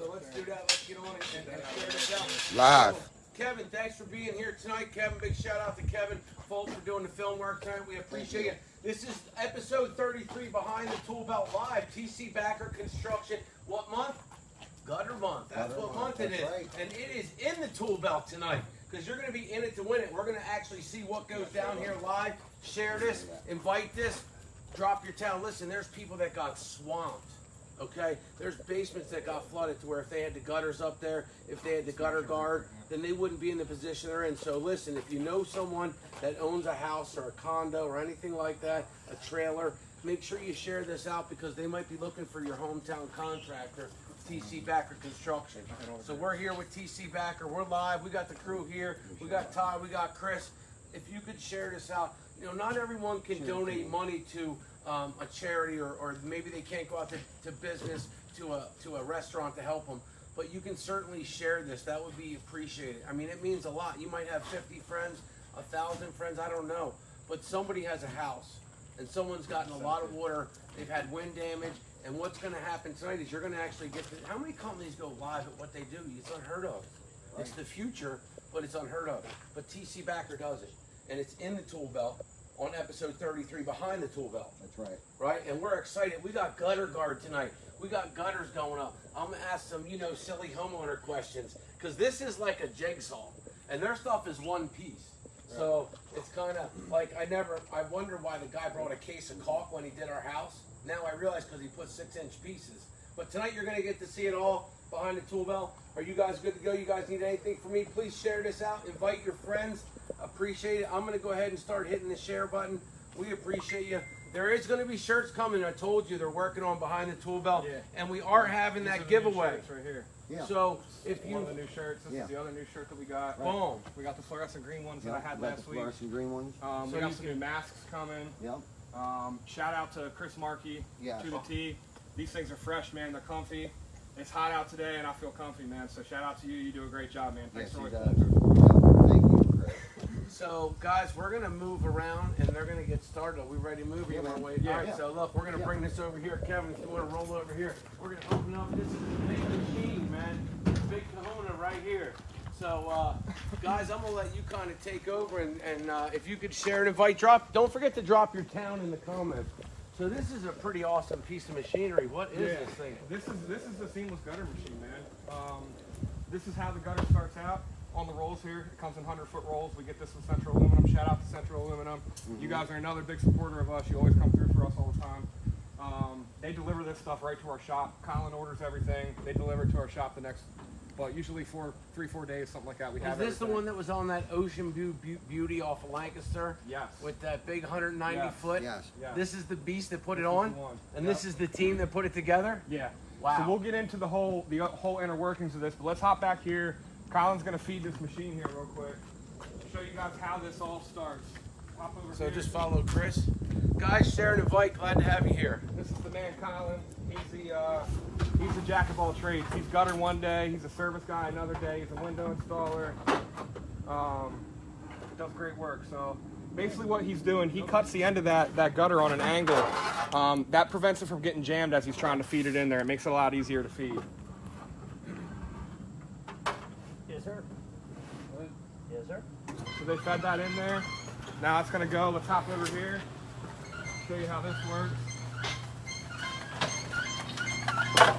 So let's do that. Let's get on and share this out. Live. So, Kevin, thanks for being here tonight. Kevin, big shout out to Kevin Folks for doing the film work tonight. We appreciate you. This is episode 33 Behind the Toolbelt Live. Tc Backer Construction. What month? Gutter month. That's what month it is. Right. And it is in the tool belt tonight because you're going to be in it to win it. We're going to actually see what goes down here live. Share this, invite this, drop your town. Listen, there's people that got swamped. Okay, there's basements that got flooded to where if they had the gutters up there, if they had the gutter guard, then they wouldn't be in the position they're in. So listen, if you know someone that owns a house or a condo or anything like that, a trailer, make sure you share this out because they might be looking for your hometown contractor, Tc Backer Construction. So we're here with Tc Backer. We're live. We got the crew here. We got Todd. We got Chris. If you could share this out, you know, not everyone can donate money to a charity or maybe they can't go out to business to a restaurant to help them, but you can certainly share this. That would be appreciated. I mean, it means a lot. You might have 50 friends, 1,000 friends, I don't know, but somebody has a house and someone's gotten a lot of water. They've had wind damage, and what's going to happen tonight is you're going to actually get to, how many companies go live at what they do? It's unheard of. It's the future, but it's unheard of. But Tc Backer does it, and it's in the tool belt. On episode 33, Behind the Tool Belt. That's right. Right? And we're excited. We got gutter guard tonight. We got gutters going up. I'm going to ask some, you know, silly homeowner questions. Because this is like a jigsaw. And their stuff is one piece. Right. So it's kind of like, I wonder why the guy brought a case of caulk when he did our house. Now I realize because he put 6-inch pieces. But tonight you're going to get to see it all behind the tool belt. Are you guys good to go? You guys need anything from me? Please share this out. Invite your friends. Appreciate it. I'm going to go ahead and start hitting the share button. We appreciate you. There is going to be shirts coming. I told you they're working on Behind the Tool Belt. Yeah. And we are having that giveaway. Right here. Yeah. So if you... One of the new shirts. This is the other new shirt that we got. Right. Boom. We got the fluorescent green ones that I had last week. Fluorescent green ones. So we got some new masks coming. Yep. Shout out to Chris Markey, to the T. These things are fresh, man. They're comfy. It's hot out today, and I feel comfy, man. So shout out to you. You do a great job, man. Thanks for Thank you, Chris. So, guys, we're going to move around, and they're going to get started. Are we ready to move? All right, so look, we're going to bring this over here. Kevin, if you want to roll over here, we're going to open up. This is the big machine, man. Big kahuna right here. So, guys, I'm going to let you kind of take over, and if you could share and invite, don't forget to drop your town in the comments. So this is a pretty awesome piece of machinery. What is this thing? This is the seamless gutter machine, man. This is how the gutter starts out on the rolls here. It comes in 100-foot rolls. We get this with Central Aluminum. Shout out to Central Aluminum. You guys are another big supporter of us. You always come through for us all the time. They deliver this stuff right to our shop. Colin orders everything. They deliver it to our shop the next, well, usually 3-4 days, something like that. We have Is this the one that was on that Ocean Beauty off of Lancaster? Yes. With that big 190 foot? Yes. This is the beast that put it on? And this is the team that put it together? Yeah. Wow. So we'll get into the whole inner workings of this, but let's hop back here. Colin's going to feed this machine here real quick. Show you guys how this all starts. Hop over So here. just follow Chris. Guys, share and invite. Glad to have you here. This is the man, Colin. He's a jack of all trades. He's gutter one day. He's a service guy another day. He's a window installer. Does great work. So basically what he's doing, he cuts the end of that gutter on an angle. That prevents it from getting jammed as he's trying to feed it in there. It makes it a lot easier to feed. Yes, sir. Yes, sir. So they fed that in there. Now it's going to go. Let's hop over here. Show you how this works.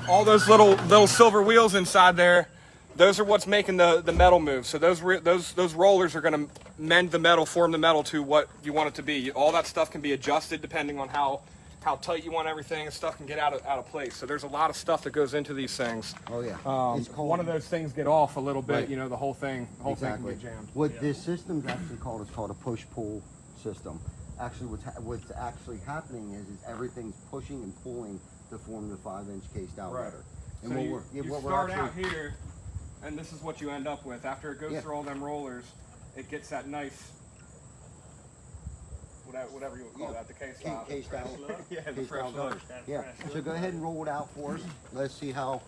All those little silver wheels inside there, those are what's making the metal move. So those rollers are going to mend the metal, form the metal to what you want it to be. All that stuff can be adjusted depending on how tight you want everything, and stuff can get out of place. So there's a lot of stuff that goes into these things. Oh yeah. One of those things get off a little bit, Right. you know, the whole thing can get jammed. What this system's actually called is called a push-pull system. Actually, what's actually happening is everything's pushing and pulling to form the 5-inch cased out Right. gutter. So you start out here, and this is what you end up with. After it goes through all them rollers, it gets that nice, whatever you would call that, the cased out. Cased out. Yeah, the Cased fresh out gutter. gutter. Yeah. So go ahead and roll it out for us. Let's see how.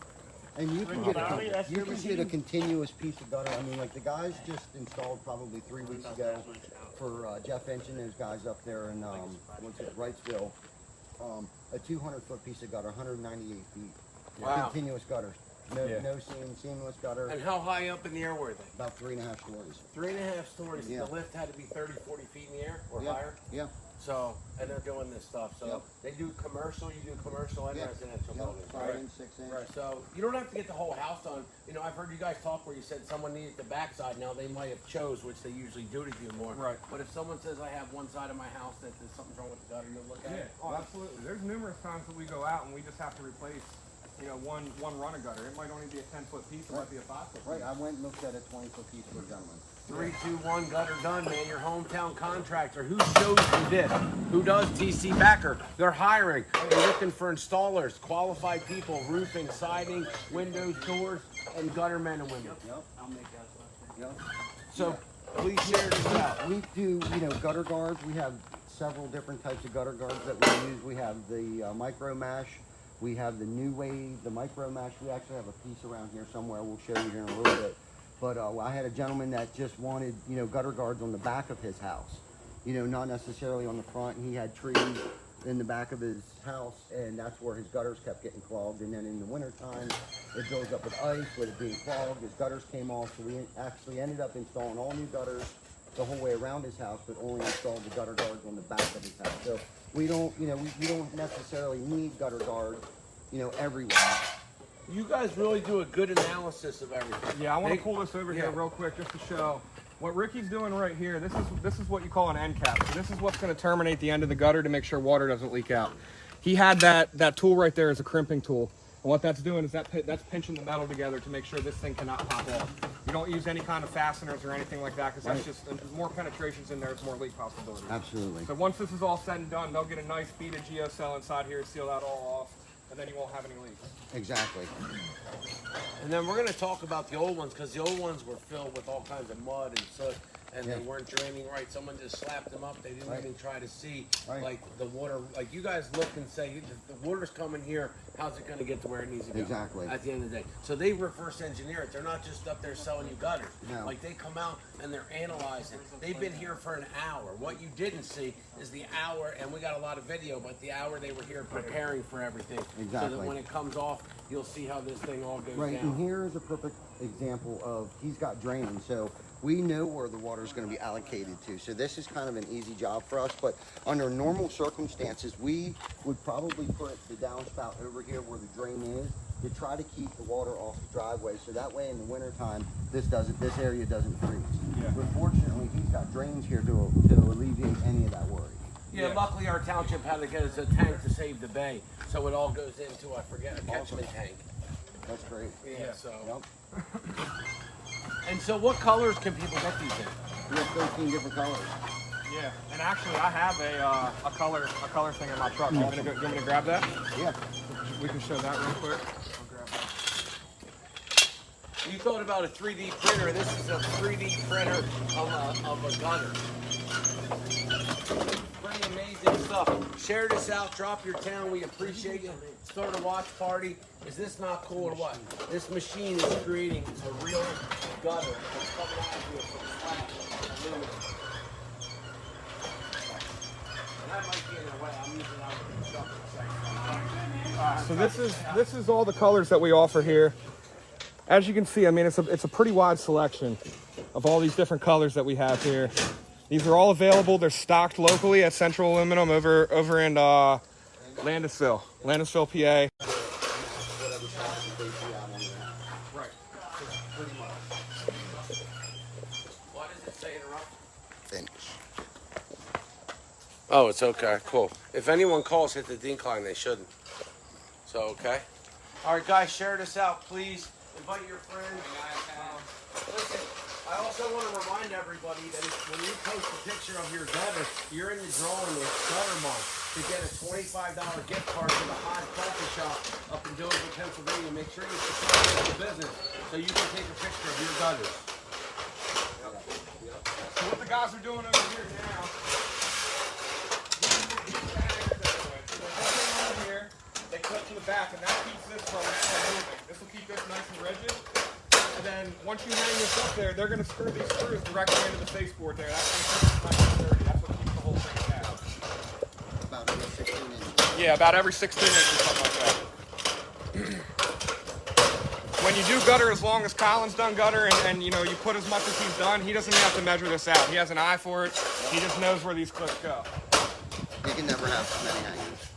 And you can get a continuous piece of gutter. I mean, like the guys just installed probably 3 weeks ago for Jeff Inch and those guys up there in Wrightsville. A 200-foot piece of gutter, 198 feet. Wow. Continuous gutter. No, Yeah. no seamless gutter. And how high up in the air were they? About 3.5 stories. 3.5 stories. Yeah. The lift had to be 30, 40 feet in the air or Yeah. higher. Yeah. So, and they're doing this stuff. So Yep. they do commercial, you do commercial and Yeah. residential Yep. buildings, 5 right? inch, 6 inch. Right. So you don't have to get the whole house done. You know, I've heard you guys talk where you said someone needed the backside. Now they might have chose, which they usually do to do more. Right. But if someone says I have one side of my house that there's something's wrong with the gutter, you'll look at Yeah, it. oh, absolutely. There's numerous times that we go out and we just have to replace, you know, one run of gutter. It might only be a 10-foot piece, it might be a 5-foot piece. Right, I went and looked at a 20-foot piece for a gentleman. 3, 2, 1, gutter done, man. Your hometown contractor. Who shows you this? Who does TC Backer? They're hiring. They're looking for installers, qualified people, roofing, siding, windows, doors, and gutter men and women. Yep. I'll make that one. Yep. So please share this out. We do, gutter guards. We have several different types of gutter guards that we use. We have the micro mash. We have the new wave, the micro mash. We actually have a piece around here somewhere. We'll show you here in a little bit. But I had a gentleman that just wanted, gutter guards on the back of his house. Not necessarily on the front. He had trees in the back of his house, and that's where his gutters kept getting clogged. And then in the wintertime, it builds up with ice, with it being clogged. His gutters came off, so we actually ended up installing all new gutters the whole way around his house, but only installed the gutter guards on the back of his house. So we don't, we don't necessarily need gutter guards, everywhere. You guys really do a good analysis of everything. Yeah, I want to pull this over here Yeah. real quick just to show what Ricky's doing right here. This is what you call an end cap. So this is what's going to terminate the end of the gutter to make sure water doesn't leak out. He had that tool right there as a crimping tool. And what that's doing is that's pinching the metal together to make sure this thing cannot pop off. You don't use any kind of fasteners or anything like that because that's just, there's more penetrations in there, it's more leak possibilities. Absolutely. So once this is all said and done, they'll get a nice beaded geocell inside here, seal that all off, and then you won't have any leaks. Exactly. And then we're going to talk about the old ones because the old ones were filled with all kinds of mud and soot, and they weren't draining right. Someone just slapped them up. They didn't even try to see like the water. Like you guys look and say, the water's coming here. How's it going to get to where it needs to go? Exactly. At the end of the day, so they reverse engineer it. They're not just up there selling you gutters. No. Like they come out and they're analyzing. They've been here for an hour. What you didn't see is the hour, and we got a lot of video, but the hour they were here preparing for everything. Exactly. So that when it comes off, you'll see how this thing all goes Right, and down. here is a perfect example of he's got draining, so we know where the water is going to be allocated to. So this is kind of an easy job for us, but under normal circumstances, we would probably put the downspout over here where the drain is to try to keep the water off the driveway, so that way in the wintertime, this area doesn't freeze. Yeah. But fortunately, he's got drains here to alleviate any of that worry. Yeah, luckily our township had to get us a tank to save the bay, so it all goes into, I forget, a catchment tank. That's great. Yeah, so. Yep. And so what colors can people get these in? We have 13 different colors. Yeah, and actually I have a color thing in my truck. You want me to grab that? Yeah. We can show that real quick. I'll grab that. You thought about a 3D printer. This is a 3D printer of a gutter. Pretty amazing stuff. Share this out. Drop your town. We appreciate you. Start a watch party. Is this not cool or what? This machine is creating a real gutter. It's coming out of here from flat aluminum. And that might be in the way. I'm using it out of the truck in a second. So this is all the colors that we offer here. As you can see, I mean, it's a pretty wide selection of all these different colors that we have here. These are all available. They're stocked locally at Central Aluminum over in Landisville, PA. Right. Why does it say interrupt? Finish. Oh, it's okay. Cool. If anyone calls, hit the decline. They shouldn't. So, okay. All right, guys, share this out, please. Invite your friends. Listen, I also want to remind everybody that when you post a picture of your gutter, you're in the drawing with Gutter Month to get a $25 gift card to the Hot Coffee Shop up in Dover, Pennsylvania. Make sure you support local business so you can take a picture of your gutters. So what the guys are doing over here now, they cut to the back, and that keeps this from moving. This will keep this nice and rigid. And then once you hang this up there, they're going to screw these screws directly into the baseboard there. That's going to keep it nice and sturdy. That's what keeps the whole thing down. About 16 inches. Yeah, about every 16 inches, something like that. when you do gutter as long as Colin's done gutter and you know, you put as much as he's done, he doesn't even have to measure this out. He has an eye for it. He just knows where these clips go. You can never have too many hangers.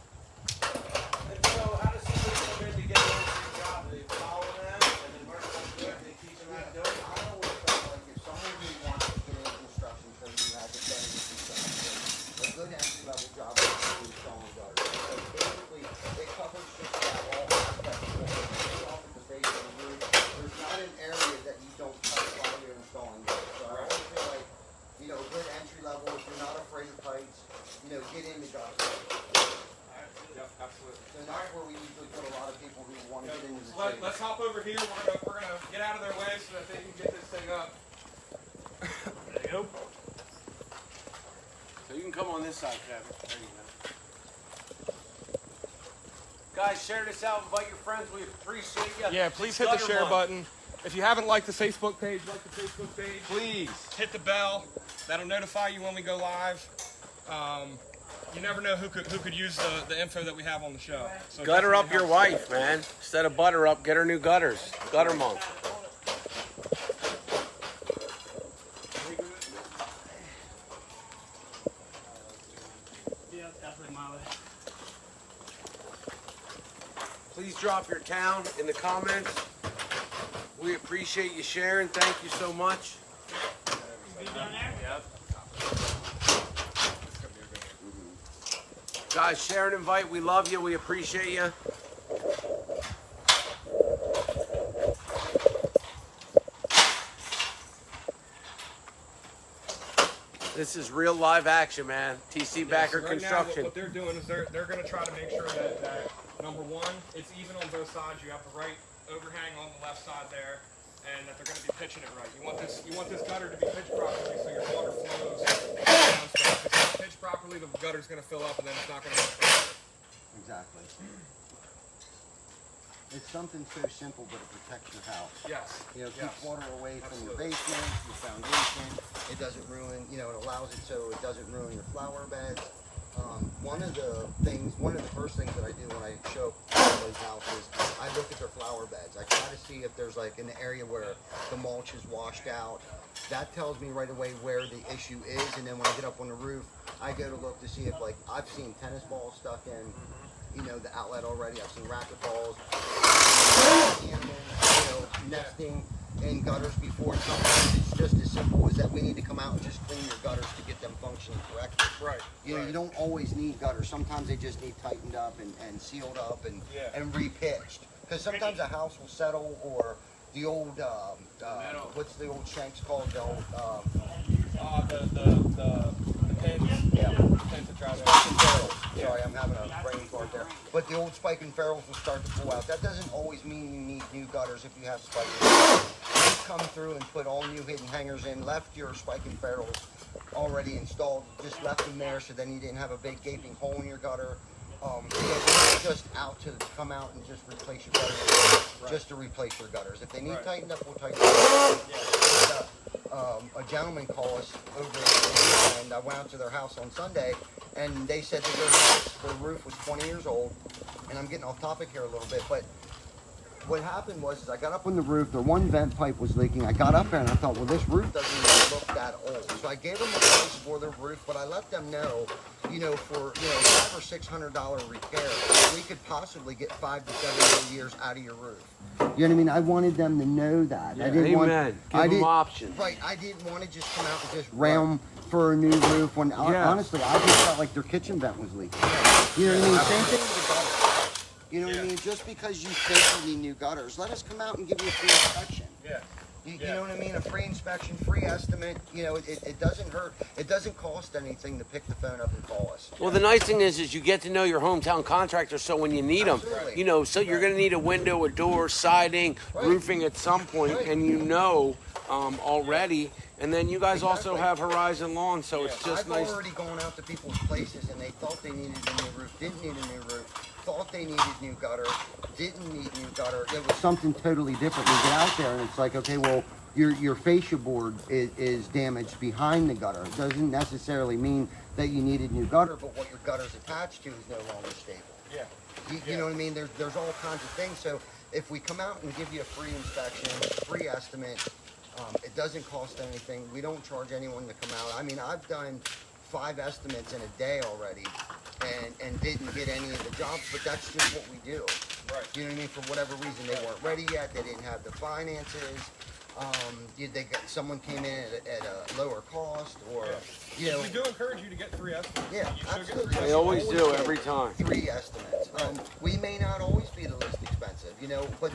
And so, how does somebody come in to get into your job? Do they follow them and then learn how to do it? They teach them how to do it? I always felt like if someone really wants to get into construction, so you have to stay in construction. A good entry level job is installing gutters. So basically, it covers just about all aspects of it. It's off at the base of the roof. There's not an area that you don't touch while you're installing gutters. So I always feel like, you know, good entry level, if you're not afraid of heights, you know, get into gutters. Yep, absolutely. So that's where we usually put a lot of people who want to get into the trade. Let's hop over here. We're gonna get out of their way so that they can get this thing up. There you go. So you can come on this side, Kevin. There you go. Guys, share this out. Invite your friends. We appreciate you. Yeah, please hit the share button. If you haven't liked the Facebook page, like the Facebook page. Please. Hit the bell. That'll notify you when we go live. You never know who could use the info that we have on the show. So Gutter up definitely your help. wife, man. Instead of butter up, get her new gutters. Gutter monk. Yeah, definitely my way. Please drop your town in the comments. We appreciate you sharing. Thank you so much. Yep. Guys, share and invite. We love you. We appreciate you. This is real live action, man. Tc Backer Right now, Construction. what they're doing is they're going to try to make sure that number one, it's even on both sides. You have the right overhang on the left side there, and that they're going to be pitching it right. You want this gutter to be pitched properly so your water flows down. If it's not pitched properly, the gutter's going to fill up, and then it's not going to work. Exactly. It's something so simple, but it protects your house. Yes. You know, Yes. keep water away from your Absolutely. basement, your foundation. It doesn't ruin, you know, it allows it so it doesn't ruin your flower beds. One of the first things that I do when I show up to somebody's house is I look at their flower beds. I try to see if there's like an area where the mulch is washed out. That tells me right away where the issue is, and then when I get up on the roof, I go to look to see if, like, I've seen tennis balls stuck in, you know, the outlet already. I've seen racket balls, animals, you know, nesting in gutters before. Sometimes it's just as simple as that we need to come out and just clean your gutters to get them functioning correctly. Right. You know, right. you don't always need gutters. Sometimes they just need tightened up and sealed up and repitched. Because sometimes a house will settle, or the old what's the old shanks called? The old The pins. yeah. Pins that drive Spike and ferrules. Sorry, I'm having a brain fart there. But the old spike and ferrules will start to pull out. That doesn't always mean you need new gutters if you have spike and ferrules. You come through and put all new hidden hangers in, left your spike and ferrules already installed, just left them there so then you didn't have a big gaping hole in your gutter. You know, we're not just out to come out and just replace your gutters, just to replace your gutters. If they need tightened up, we'll tighten up. A gentleman called us over the weekend. I went out to their house on Sunday, and they said that their house, their roof was 20 years old. And I'm getting off topic here a little bit, but what happened was I got up on the roof. Their one vent pipe was leaking. I got up there and I thought, well, this roof doesn't even look that old. So I gave them a price for their roof, but I let them know, you know, for $500 or $600 repair, we could possibly get 5 to 7 more years out of your roof. You know what I mean? I wanted them to know that. I didn't want. Give them options. Right. I didn't want to just come out and just ram for a new roof. When honestly, I just felt like their kitchen vent was leaking. You know what I mean? Same thing with the gutters. You know what I mean? Just because you think you need new gutters, let us come out and give you a free inspection. Yeah. You know what I mean? A free inspection, free estimate. You know, it doesn't hurt. It doesn't cost anything to pick the phone up and call us. Well, the nice thing is you get to know your hometown contractor, so when you need them, Absolutely. you know, so you're going to need a window, a door, siding, roofing at some point, and you know already. And then you guys also have Horizon Lawn, so it's just I've nice. already gone out to people's places and they thought they needed a new roof, didn't need a new roof, thought they needed new gutter, didn't need new gutter. It was something totally different. We get out there and it's like, okay, well, your fascia board is damaged behind the gutter. It doesn't necessarily mean that you needed new gutter, but what your gutter's attached to is no longer stable. Yeah. You know what I mean? There's all kinds of things. So if we come out and give you a free inspection, free estimate, it doesn't cost anything. We don't charge anyone to come out. I mean, I've done 5 estimates in a day already and didn't get any of the jobs, but that's just what we do. Right. You know what I mean? For whatever reason, they weren't ready yet. They didn't have the finances. Someone came in at a lower cost, or you know. We do encourage you to get 3 estimates. Yeah, You should get absolutely. 3 They estimates. always do get every time. 3 estimates. We may not always be the least expensive, you know, but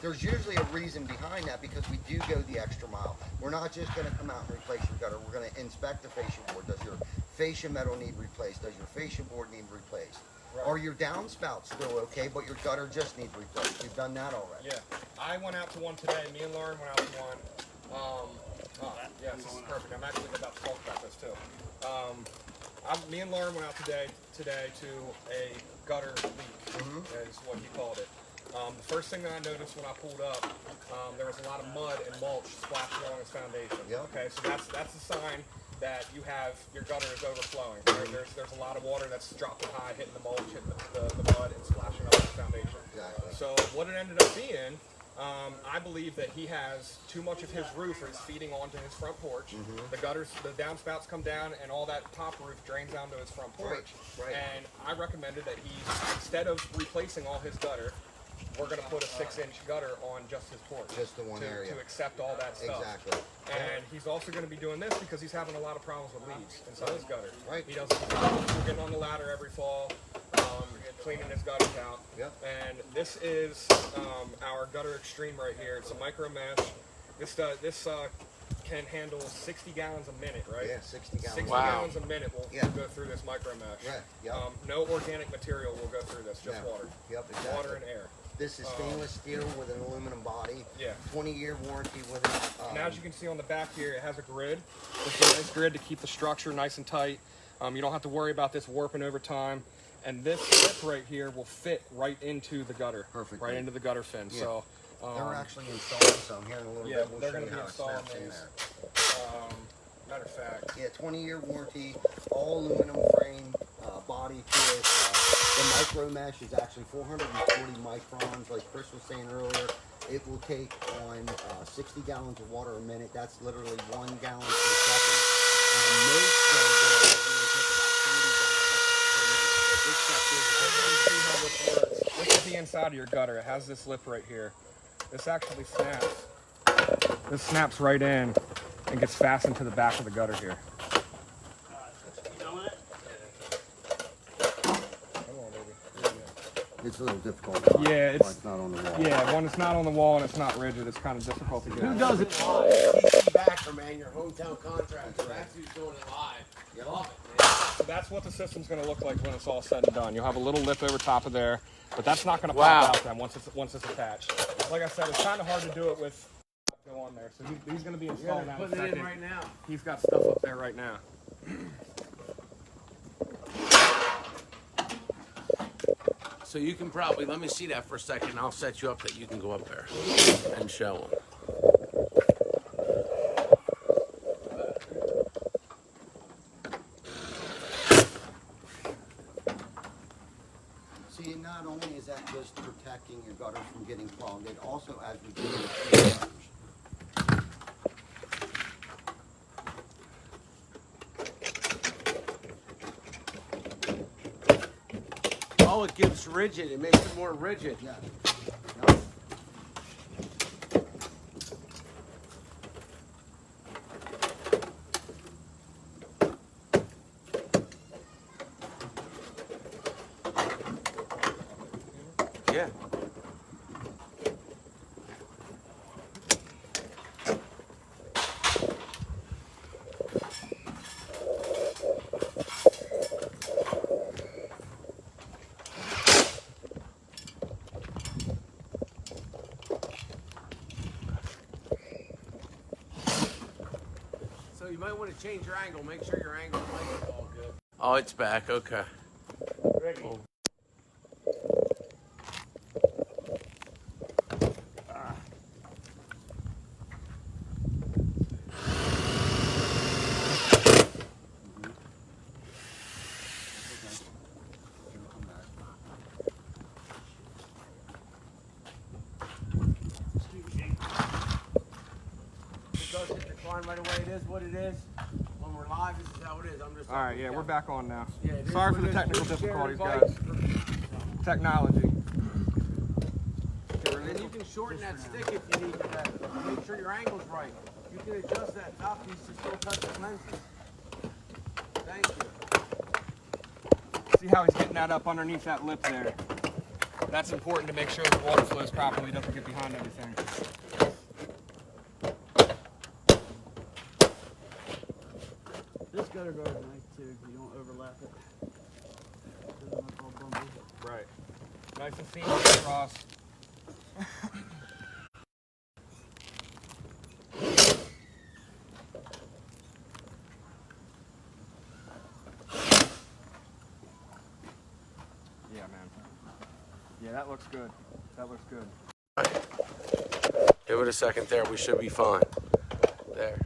there's usually a reason behind that, because we do go the extra mile. We're not just going to come out and replace your gutter. We're going to inspect the fascia board. Does your fascia metal need replaced? Does your fascia board need replaced? Right. Are your downspouts still okay, but your gutter just needs replaced? We've done that already. Yeah, I went out to one today. Me and Lauren went out to one. Yeah, this is perfect. I'm actually about to talk about this too. Me and Lauren went out today to a gutter leak, is what he called it. The first thing that I noticed when I pulled up, there was a lot of mud and mulch splashed along his foundation. Yep. Okay, so that's a sign that your gutter is overflowing. Right? There's a lot of water that's dropping high, hitting the mulch, hitting the mud, and splashing up the foundation. Exactly. So what it ended up being, I believe that he has too much of his roof is feeding onto his front porch. The downspouts come down, and all that top roof drains down to his front porch. Right. And I recommended that he, instead of replacing all his gutter, we're going to put a 6-inch gutter on just his porch. Just the one area. To accept all that stuff. Exactly. And he's also going to be doing this because he's having a lot of problems with leaves inside his gutter. Right. He doesn't. We're getting on the ladder every fall, cleaning his gutters out. Yep. And this is our gutter extreme right here. It's a micro mesh. This can handle 60 gallons a minute, right? Yeah, 60 gallons. 60 Wow. gallons a minute will go through this micro mesh. Right. Yep. No organic material will go through this, just No. water. Yep, exactly. Water and air. This is stainless steel with an aluminum body. Yeah. 20-year warranty with it. And as you can see on the back here, it has a grid. It's a nice grid to keep the structure nice and tight. You don't have to worry about this warping over time. And this lip right here will fit right into the gutter. Perfectly. Right into the gutter fin. Yeah. So They're actually installing some here in a little yeah, bit. We'll they're show gonna you be how it installing snaps in these. there. Matter of fact, Yeah, 20-year warranty, all aluminum frame, body to it. The micro mesh is actually 440 microns, like Chris was saying earlier. It will take on 60 gallons of water a minute. That's literally 1 gallon per second. Most gutters only take about 40 gallons per minute. But this stuff is look at the inside of your gutter. It has this lip right here. This actually snaps. This snaps right in and gets fastened to the back of the gutter here. You done with it? It's a little difficult. Yeah, it's not on the wall. yeah. When it's not on the wall and it's not rigid, it's kind of difficult to get. Who does it live? Tc Backer, man, your hometown contractor. That's who's doing it live. You love it, man. So that's what the system's going to look like when it's all said and done. You'll have a little lip over top of there, but that's not going to Wow. pop out then once it's attached. Like I said, it's kind of hard to do it with go on there. So he's going to be Yeah, installing they're that in a putting it in second. right now. He's got stuff up there right now. So you can probably, let me see that for a second. I'll set you up that you can go up there and show them. See, not only is that just protecting your gutters from getting clogged, it also, as we do the gutters. Oh, it gives rigid. It makes it more rigid. Yeah. Yeah. So you might want to change your angle. Make sure your angle is all good. Oh, it's back. Okay. Ready? Oh. does hit decline right away, it is what it is. When we're live, this is how it is. I'm just. All right, yeah, we're back on now. Yeah, it is Sorry what for the it is. technical Share difficulties, and guys. Technology. And you can shorten that stick if you need to. Make sure your angle's right. You can adjust that top piece to still touch the lenses. Thank you. See how he's getting that up underneath that lip there. That's important to make sure the water flows properly, doesn't get behind everything. This gutter guard is nice too. You don't overlap it. Doesn't look all bumpy. Right. Nice and seamless across. Yeah, man. Yeah, that looks good. That looks good. Give it a second there. We should be fine. There.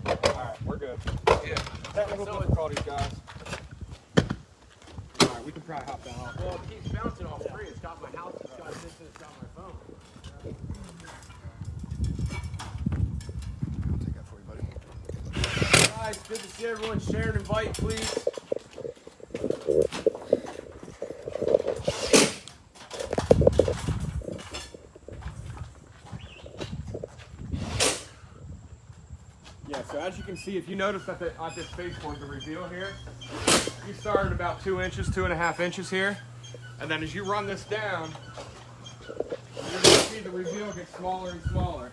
Alright, we're good. Yeah. Technical difficulties, guys. Alright, we can probably hop down off. Well, it keeps bouncing off screen. It's got my house, it's got this, and it's got my phone. I'll take that for you, buddy. Guys, good to see everyone. Share and invite, please. Yeah, so as you can see, if you notice that on this baseboard, the reveal here, you start at about 2 inches, 2.5 inches here, and then as you run this down, you're going to see the reveal get smaller and smaller.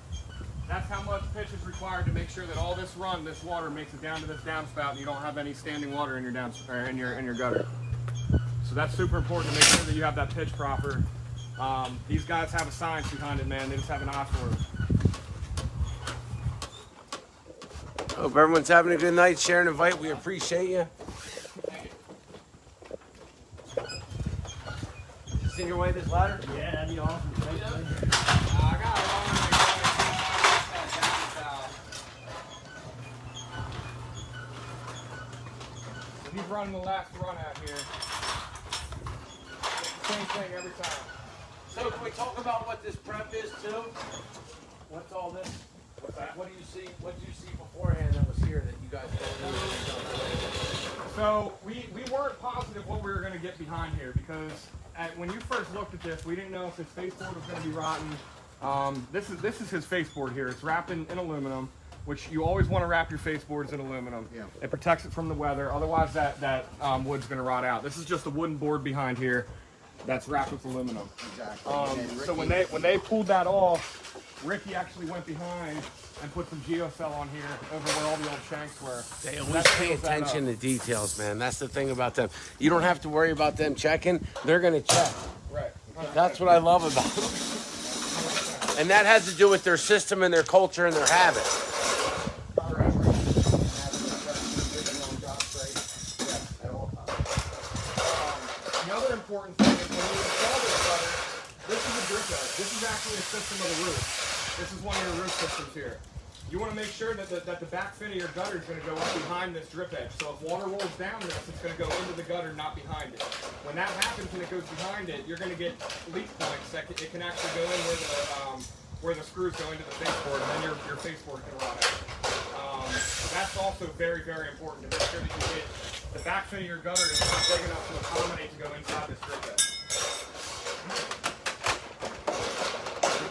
That's how much pitch is required to make sure that all this run, this water makes it down to this downspout, and you don't have any standing water in your in your gutter. So that's super important to make sure that you have that pitch proper. These guys have a science behind it, man. They just have an eye for it. Hope everyone's having a good night. Share and invite. We appreciate you. Just in your way this ladder? Yeah, that'd be awesome. Thanks, buddy. I got it on so he's running the last run out here. Same thing every time. So can we talk about what this prep is too? What's all this? What's that? What do you see? What do you see beforehand that was here that you guys don't know? So we weren't positive what we were going to get behind here because when you first looked at this, we didn't know if his baseboard was going to be rotten. This is his baseboard here. It's wrapped in aluminum, which you always want to wrap your baseboards in aluminum. Yeah. It protects it from the weather. Otherwise, that wood's going to rot out. This is just a wooden board behind here that's wrapped with aluminum. Exactly. So when they pulled that off, Ricky actually went behind and put some geocell on here over where all the old shanks were. They So always that pay seals that attention up. to details, man. That's the thing about them. You don't have to worry about them checking. They're going to check. Right. That's what I love about them. And that has to do with their system and their culture and their habits. The other important thing is when you install this gutter, this is a drip edge. This is actually a system of the roof. This is one of your roof systems here. You want to make sure that the back fin of your gutter is going to go up behind this drip edge. So if water rolls down this, it's going to go into the gutter, not behind it. When that happens and it goes behind it, you're going to get leak points that it can actually go in where the screws go into the baseboard, and then your baseboard can rot out. So that's also very, very important to make sure that you get the back fin of your gutter is not big enough to accommodate to go inside this drip edge.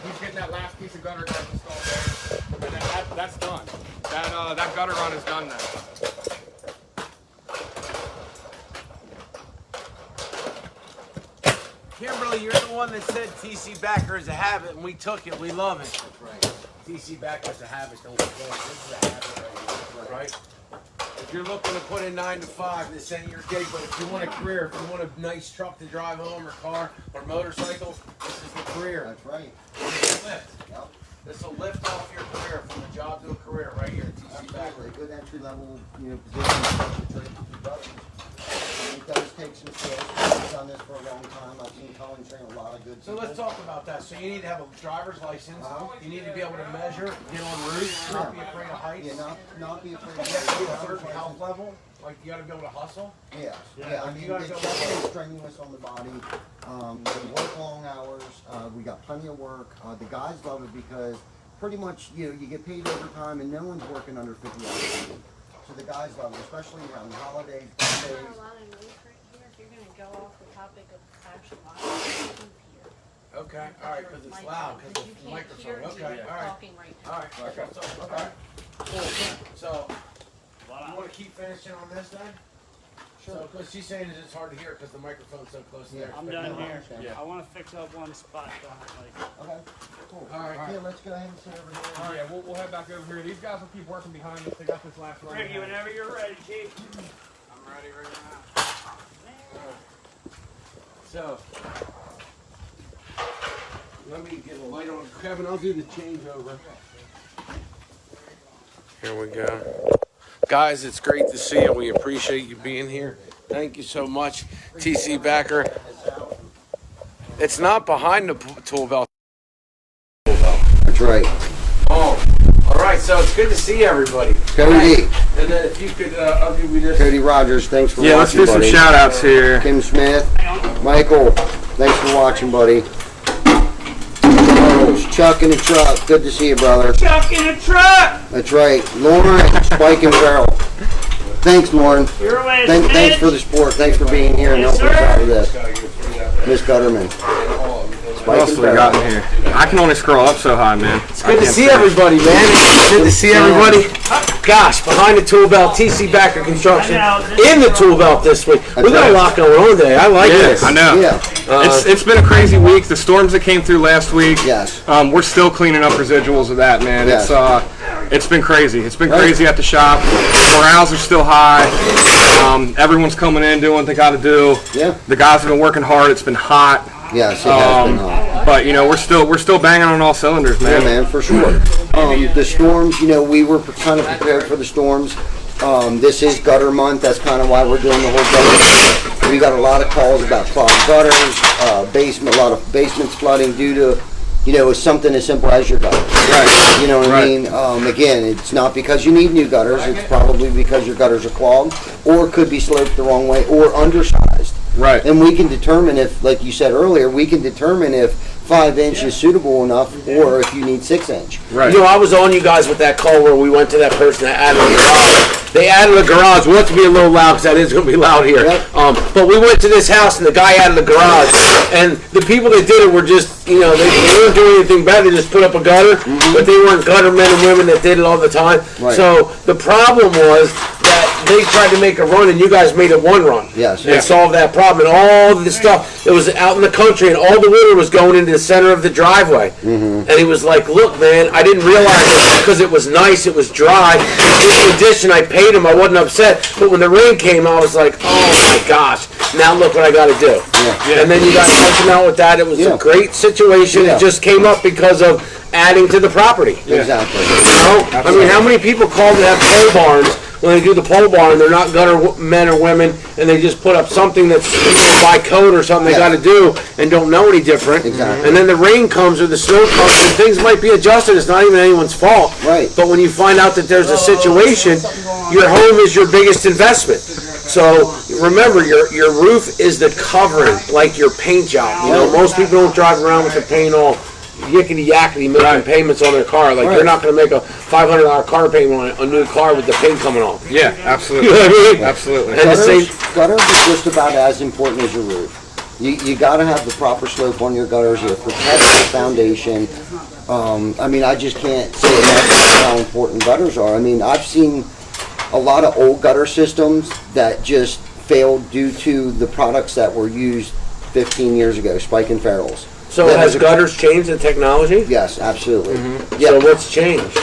He's getting that last piece of gutter guard installed there, and then that's done. That gutter run is done now. Kimberly, you're the one that said Tc Backer is a habit, and we took it. We love it. That's right. Tc Backer is a habit. Don't forget. This is a habit right here, right? If you're looking to put in 9 to 5, this ain't your gig. But if you want a career, if you want a nice truck to drive home, or car, or motorcycle, this is the career. That's right. This will lift. Yep. This will lift off your career from a job to a career right here at Tc Backer. Absolutely. Good entry level, position to trade with brothers. It does take some skills. I've done this for a long time. I've seen Colin train a lot of good So people. let's talk about that. So you need to have a driver's license. You need to be able to measure, get on roofs, not be afraid of heights. Yeah, not be afraid You have to be a of certain health level. Like you got to be able to hustle. Yeah. I mean, you gotta it's go- definitely strenuous on the body. They work long hours. We got plenty of work. The guys love it because pretty much, you get paid overtime and no one's working under 50 hours a week. So the guys love it, especially around holidays, There's birthdays. not a lot of news right here. If you're gonna go off the topic of actual live, Okay, all right, because it's loud, because you it's the can't hear microphone. Okay, you all right. talking right now. All right, okay, cool. So, you want to keep finishing on this then? So, because she's saying that it's hard to hear because the microphone's so close to there. I'm done here. I want to fix up one spot. Okay, cool. All right. Yeah, let's go ahead and sit over here. All right, we'll head back over here. These guys will keep working behind us. They got this last run. Ricky, whenever you're ready, Chief. I'm ready right now. So, let me get a light on. Kevin, I'll do the changeover. Here we go. Guys, it's great to see you. We appreciate you being here. Thank you so much. Tc Backer. It's not behind the tool belt. That's right. Oh, all right. So it's good to see everybody. Cody. And then if you could, I'll give you this. Cody Rogers, thanks for Yeah, let's watching, do some buddy. shout outs here. Kim Smith. Michael, thanks for watching, buddy. Chuck in the truck. Good to see you, brother. Chuck in the truck! That's right. Lauren, Spike and Farrell. Thanks, Lauren. Your way, Thanks for the support. Thanks for being here and Yes, helping us sir. out with this. Miss Gutterman. What else do we got in here? I can only scroll up so high, man. It's good to see everybody, man. It's good to see everybody. Gosh, behind the tool belt, Tc Backer Construction in the tool belt this week. We got a lot going on today. I like this. I know. Yeah. It's been a crazy week. The storms that came through last week. Yes. We're still cleaning up residuals of that, man. Yes. It's been crazy. It's been crazy at the shop. Morales are still high. Everyone's coming in doing what they got to do. Yeah. The guys have been working hard. It's been hot. Yes, it has been hot. But we're still banging on all cylinders, man. Yeah, man, for sure. The storms, we were kind of prepared for the storms. This is gutter month. That's kind of why we're doing the whole gutter. We got a lot of calls about clogged gutters, a lot of basements flooding due to, something as simple as your gutter. Right. You know what Right. I mean? Again, it's not because you need new gutters. It's probably because your gutters are clogged, or could be sloped the wrong way, or undersized. Right. And we can determine if, like you said earlier, we can determine if 5 inch is suitable enough, or if you need 6 inch. Right. I was on you guys with that call where we went to that person that added a garage. They added a garage. We'll have to be a little loud because that is going to be loud here. Yep. But we went to this house and the guy added a garage. And the people that did it were just, they weren't doing anything bad. They just put up a gutter. But they weren't gutter men and women that did it all the time. Right. So the problem was that they tried to make a run and you guys made it one run. Yes. And solved that problem. And all the stuff, it was out in the country and all the water was going into the center of the driveway. And he was like, look, man, I didn't realize it because it was nice, it was dry. In addition, I paid him, I wasn't upset. But when the rain came, I was like, oh my gosh, now look what I got to do. Yeah. And then you guys helped him out with that. It was a great situation. Yeah. It just came up because of adding to the property. Exactly. I mean, how many people call to have pole barns when they do the pole barn? They're not gutter men or women, and they just put up something that's by code or something they got to do and don't know any different. Exactly. And then the rain comes or the snow comes and things might be adjusted. It's not even anyone's fault. Right. But when you find out that there's a situation, your home is your biggest investment. So remember, your roof is the covering, like your paint job. Most people don't drive around with their paint all yickety yakety making payments on their car. Like you're not going to make a $500 car payment on a new car with the paint coming off. Yeah, absolutely. You know what I mean? Absolutely. And the same, Gutters is just about as important as your roof. You got to have the proper slope on your gutters. You protect the foundation. I just can't say enough how important gutters are. I've seen a lot of old gutter systems that just failed due to the products that were used 15 years ago, Spike and Farrell's. so has gutters changed the technology? Yes, absolutely. So what's changed?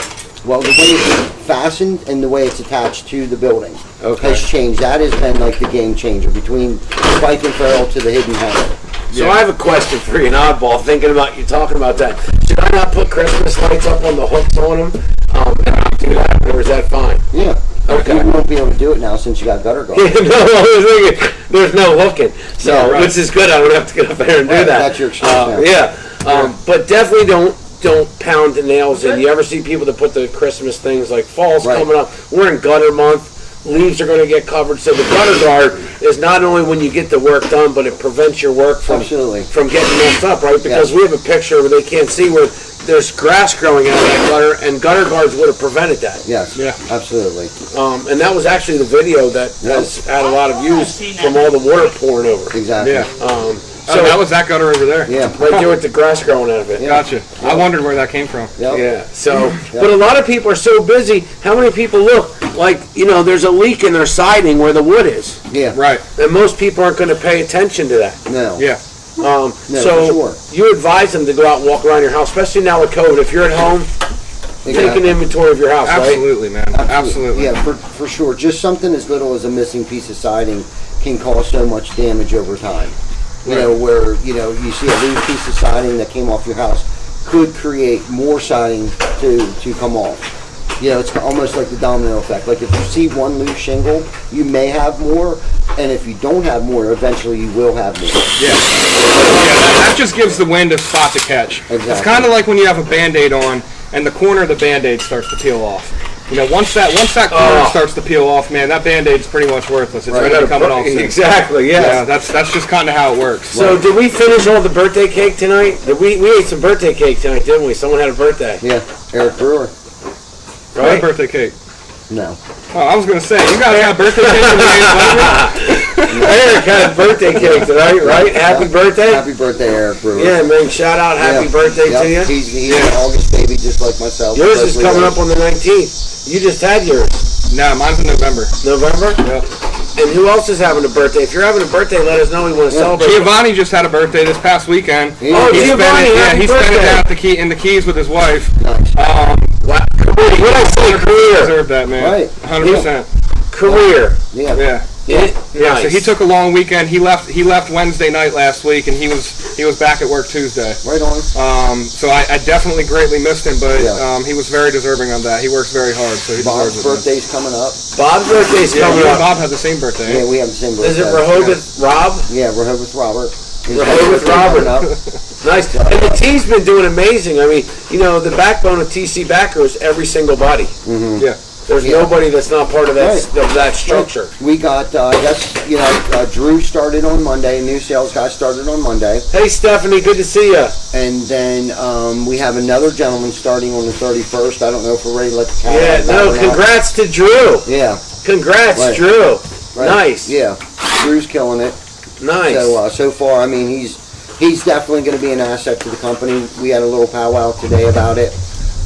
Well, the way it's fastened and the way it's attached to the building Okay. has changed. That has been like the game changer between Spike and Farrell to the hidden header. So I have a question for you, an oddball, thinking about you talking about that. Should I not put Christmas lights up on the hooks on them? And not do that, or is that fine? Yeah. Okay. You won't be able to do it now since you got gutter guard. No, I was thinking there's no hooking, so Yeah, right. which is good. I don't have to get up there and do Right, that. that's your excuse now. But definitely don't pound the nails in. You ever see people that put the Christmas things like fall's Right. coming up? We're in gutter month. leaves are going to get covered. So the gutter guard is not only when you get the work done, but it prevents your work from getting messed up, right? Because we have a picture where they can't see where there's grass growing out of that gutter, and gutter guards would have prevented that. Yes. Yeah. Absolutely. And that was actually the video that has had a lot of views from all the water pouring over. Exactly. Yeah. So that was that gutter over there. Yeah. Right there with the grass growing out of it. Yeah. Gotcha. I wondered where that came from. Yep. Yeah. So, but a lot of people are so busy. How many people look like, there's a leak in their siding where the wood is, Yeah. Right. and most people aren't going to pay attention to that. No. Yeah. No, So for sure. you advise them to go out and walk around your house, especially now with COVID. If you're at home, take an inventory of your house, right? Absolutely, man. Absolutely. Yeah, for sure. Just something as little as a missing piece of siding can cause so much damage over time. You know, where, you see a loose piece of siding that came off your house could create more siding to come off. It's almost like the domino effect. Like if you see one loose shingle, you may have more, and if you don't have more, eventually you will have more. Yeah. That just gives the wind a spot to catch. Exactly. It's kind of like when you have a Band-Aid on, and the corner of the Band-Aid starts to peel off. Once that corner starts to peel off, man, that Band-Aid's pretty much worthless. It's ready to come off soon. Exactly. Yeah, that's just kind of how it works. So did we finish all the birthday cake tonight? We ate some birthday cake tonight, didn't we? Someone had a birthday. Yeah, Eric Brewer. Right? Birthday cake. No. Oh, I was gonna say, you guys got birthday cake in Eric had a birthday cake tonight, right? Happy birthday. Happy birthday, Eric Brewer. Yeah, man. Shout out, happy birthday to you. He's an August baby, just like myself. Yours is coming up on the 19th. You just had yours. No, mine's in November. November? Yep. And who else is having a birthday? If you're having a birthday, let us know. We want to celebrate. Giovanni just had a birthday this past weekend. Oh, Giovanni, he spent it out in the Keys with his wife. Wow. What did I say? Career. Deserved that, man. Right. 100%. Career. Yeah. Yeah. Nice. So he took a long weekend. He left Wednesday night last week, and he was back at work Tuesday. Right on. So I definitely greatly missed him, but he was very deserving of that. He works very hard, so he Bob's deserves it. birthday's coming up. Bob's birthday's coming You up. and Bob had the same birthday. Yeah, we have the same birthday. Is it Rehoboth Rob? Yeah, Rehoboth Robert. Rehoboth Robert. Nice. And the team's been doing amazing. I mean, the backbone of Tc Backer is every single body. Mm-hmm. Yeah. There's nobody that's not part of that structure. We got, I guess, Drew started on Monday. New sales guy started on Monday. Hey, Stephanie, good to see you. And then we have another gentleman starting on the 31st. I don't know if we're ready to let the cat out or not. Congrats to Drew. Yeah. Congrats, Drew. Right. Nice. Yeah. Drew's killing it. Nice. So far, I mean, he's definitely going to be an asset to the company. We had a little powwow today about it,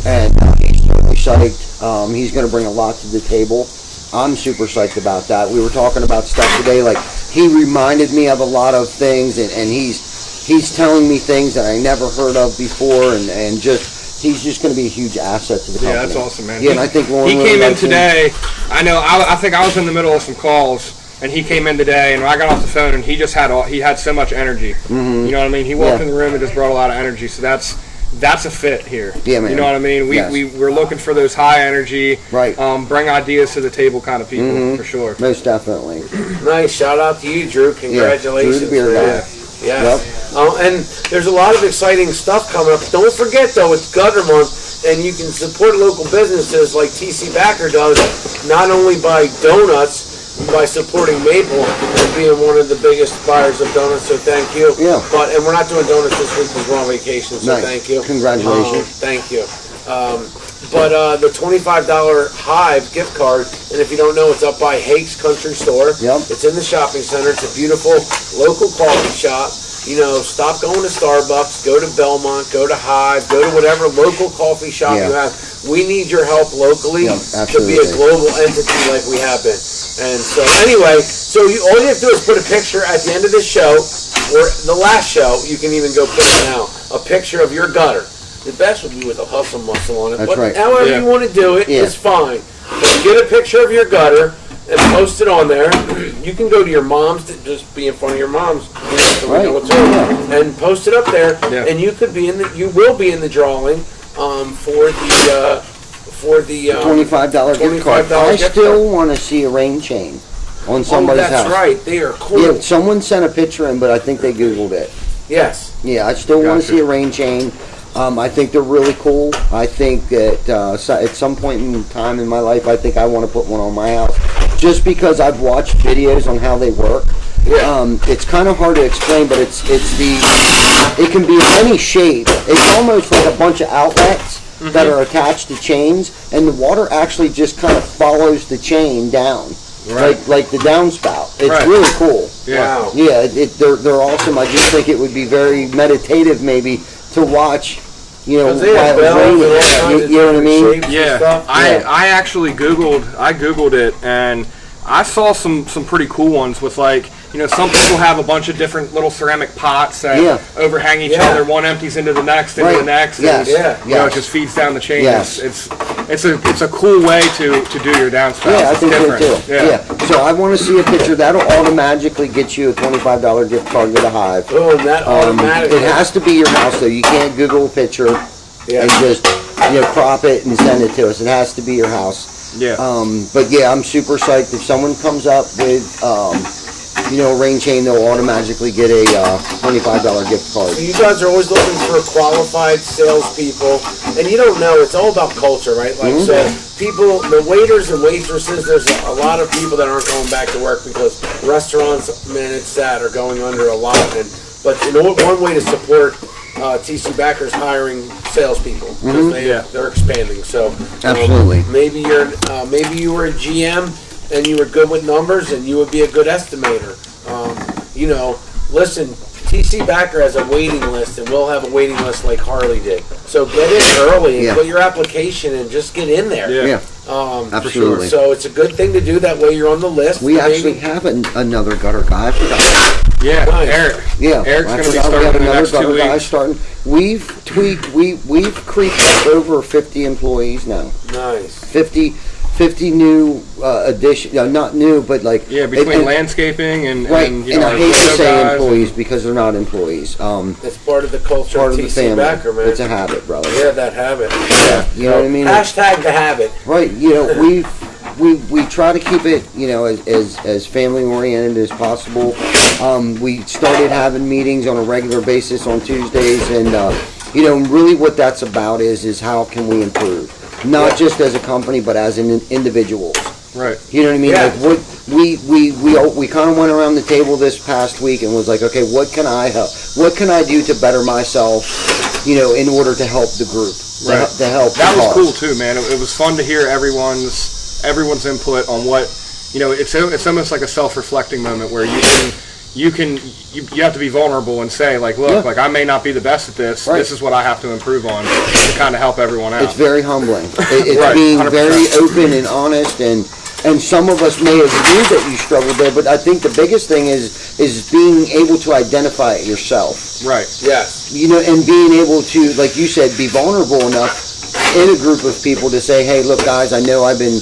and he's totally psyched. He's going to bring a lot to the table. I'm super psyched about that. We were talking about stuff today. Like, he reminded me of a lot of things, and he's telling me things that I never heard of before, and he's just going to be a huge asset to the company. Yeah, that's awesome, man. Yeah, and I think Lauren he came in today. I know. I think I was in the middle of some calls. And he came in today, and when I got off the phone, and he had so much energy. Mm-hmm. You know what I mean? He walked in the room and just brought a lot of energy. So that's a fit here. Yeah, man. You know what I mean? We're looking for those high energy, right? Bring ideas to the table kind of people for sure. Most definitely. Nice. Shout out to you, Drew. Congratulations. Drew the beer guy. Yeah. And there's a lot of exciting stuff coming up. Don't forget, though, it's Gutter Month, and you can support local businesses like Tc Backer does, not only by donuts, by supporting Maple and being one of the biggest buyers of donuts, so thank you. Yeah. And we're not doing donuts this week because we're on vacation, so thank you. Congratulations. Thank you. The $25 Hive gift card, and if you don't know, it's up by Hake's Country Store. Yep. It's in the shopping center. It's a beautiful local coffee shop. Stop going to Starbucks, go to Belmont, go to Hive, go to whatever local coffee shop you have. We need your help locally to be a global entity like we have been. And so anyway, all you have to do is put a picture at the end of this show, or the last show, you can even go put it now, a picture of your gutter. The best would be with a hustle muscle on it. That's right. However you want to do it, it's fine. But get a picture of your gutter and post it on there. You can go to your mom's, just be in front of your mom's, so we know what's on, and post it up there. And you will be in the drawing for the $25 gift card. I still want to see a rain chain on somebody's house. That's right. They are cool. Yeah, someone sent a picture in, but I think they Googled it. Yes. Yeah, I still want to see a rain chain. I think they're really cool. I think that at some point in time in my life, I think I want to put one on my house. just because I've watched videos on how they work. It's kind of hard to explain, but it can be in any shape. It's almost like a bunch of outlets that are attached to chains, and the water actually just kind of follows the chain down, like the downspout. It's really cool. Yeah. Wow. Yeah, they're awesome. I just think it would be very meditative, maybe, to watch. You know, They have while bells and all it's kinds raining. of You know what I different mean? shapes and Yeah, stuff. I actually Googled it, and I saw some pretty cool ones with, like, you know, some people have a bunch of different little ceramic pots that overhang each other. One empties into the next, into the next. Yes. And, you know, it just feeds down the chain. Yes. It's a cool way to do your downspouts. Yeah, I It's think so different. too. Yeah. So I want to see a picture. That'll automatically get you a $25 gift card to the Hive. Oh, and that automatically. It has to be your house, though. You can't Google a picture and just crop it and send it to us. It has to be your house. Yeah. But yeah, I'm super psyched. If someone comes up with a rain chain, they'll automatically get a $25 gift card. So you guys are always looking for qualified salespeople, and you don't know, it's all about culture, right? Like, so people, the waiters and waitresses, there's a lot of people that aren't going back to work because restaurants, man, it's sad, are going under a lot. But you know what? One way to support TC Backer's hiring salespeople because they're expanding. So Absolutely. maybe you were a GM and you were good with numbers, and you would be a good estimator. Listen, TC Backer has a waiting list, and we'll have a waiting list like Harley did. So get in early and put your application and just get in there. Yeah. For sure. Absolutely. So it's a good thing to do. That way you're on the list. We actually have another gutter guy. I forgot. Yeah, Nice. Eric. Yeah, Eric's I going to be forgot we starting have in the another next 2 gutter guy weeks. starting. We've tweaked. We've creeped up over 50 employees now. Nice. 50 new addition. Not new, but like Between landscaping and right. and, you And know, I our hate to photo say guys employees because they're not employees. It's part of the culture Part of of the TC family. Backer, man. It's a habit, brother. Yeah, that habit. You know what I mean? Hashtag the habit. Right. We try to keep it, as family oriented as possible. We started having meetings on a regular basis on Tuesdays, and really what that's about is how can we improve, not just as a company but as an individuals. Right. You know what I mean? Yeah. Like what we kind of went around the table this past week and was like, okay, what can I help? What can I do to better myself? In order to help the group. Right. To help. That the was cause. cool too, man. It was fun to hear everyone's input on what, it's almost like a self-reflecting moment where you have to be vulnerable and say, like, look, like, I may not be the best at this. Right. This is what I have to improve on to kind of help everyone out. It's very humbling. It's Right, being 100%. very open and honest, and some of us may agree that you struggled there, but I think the biggest thing is being able to identify it yourself. Right. Yes. And being able to, like you said, be vulnerable enough in a group of people to say, hey, look, guys, I know I've been,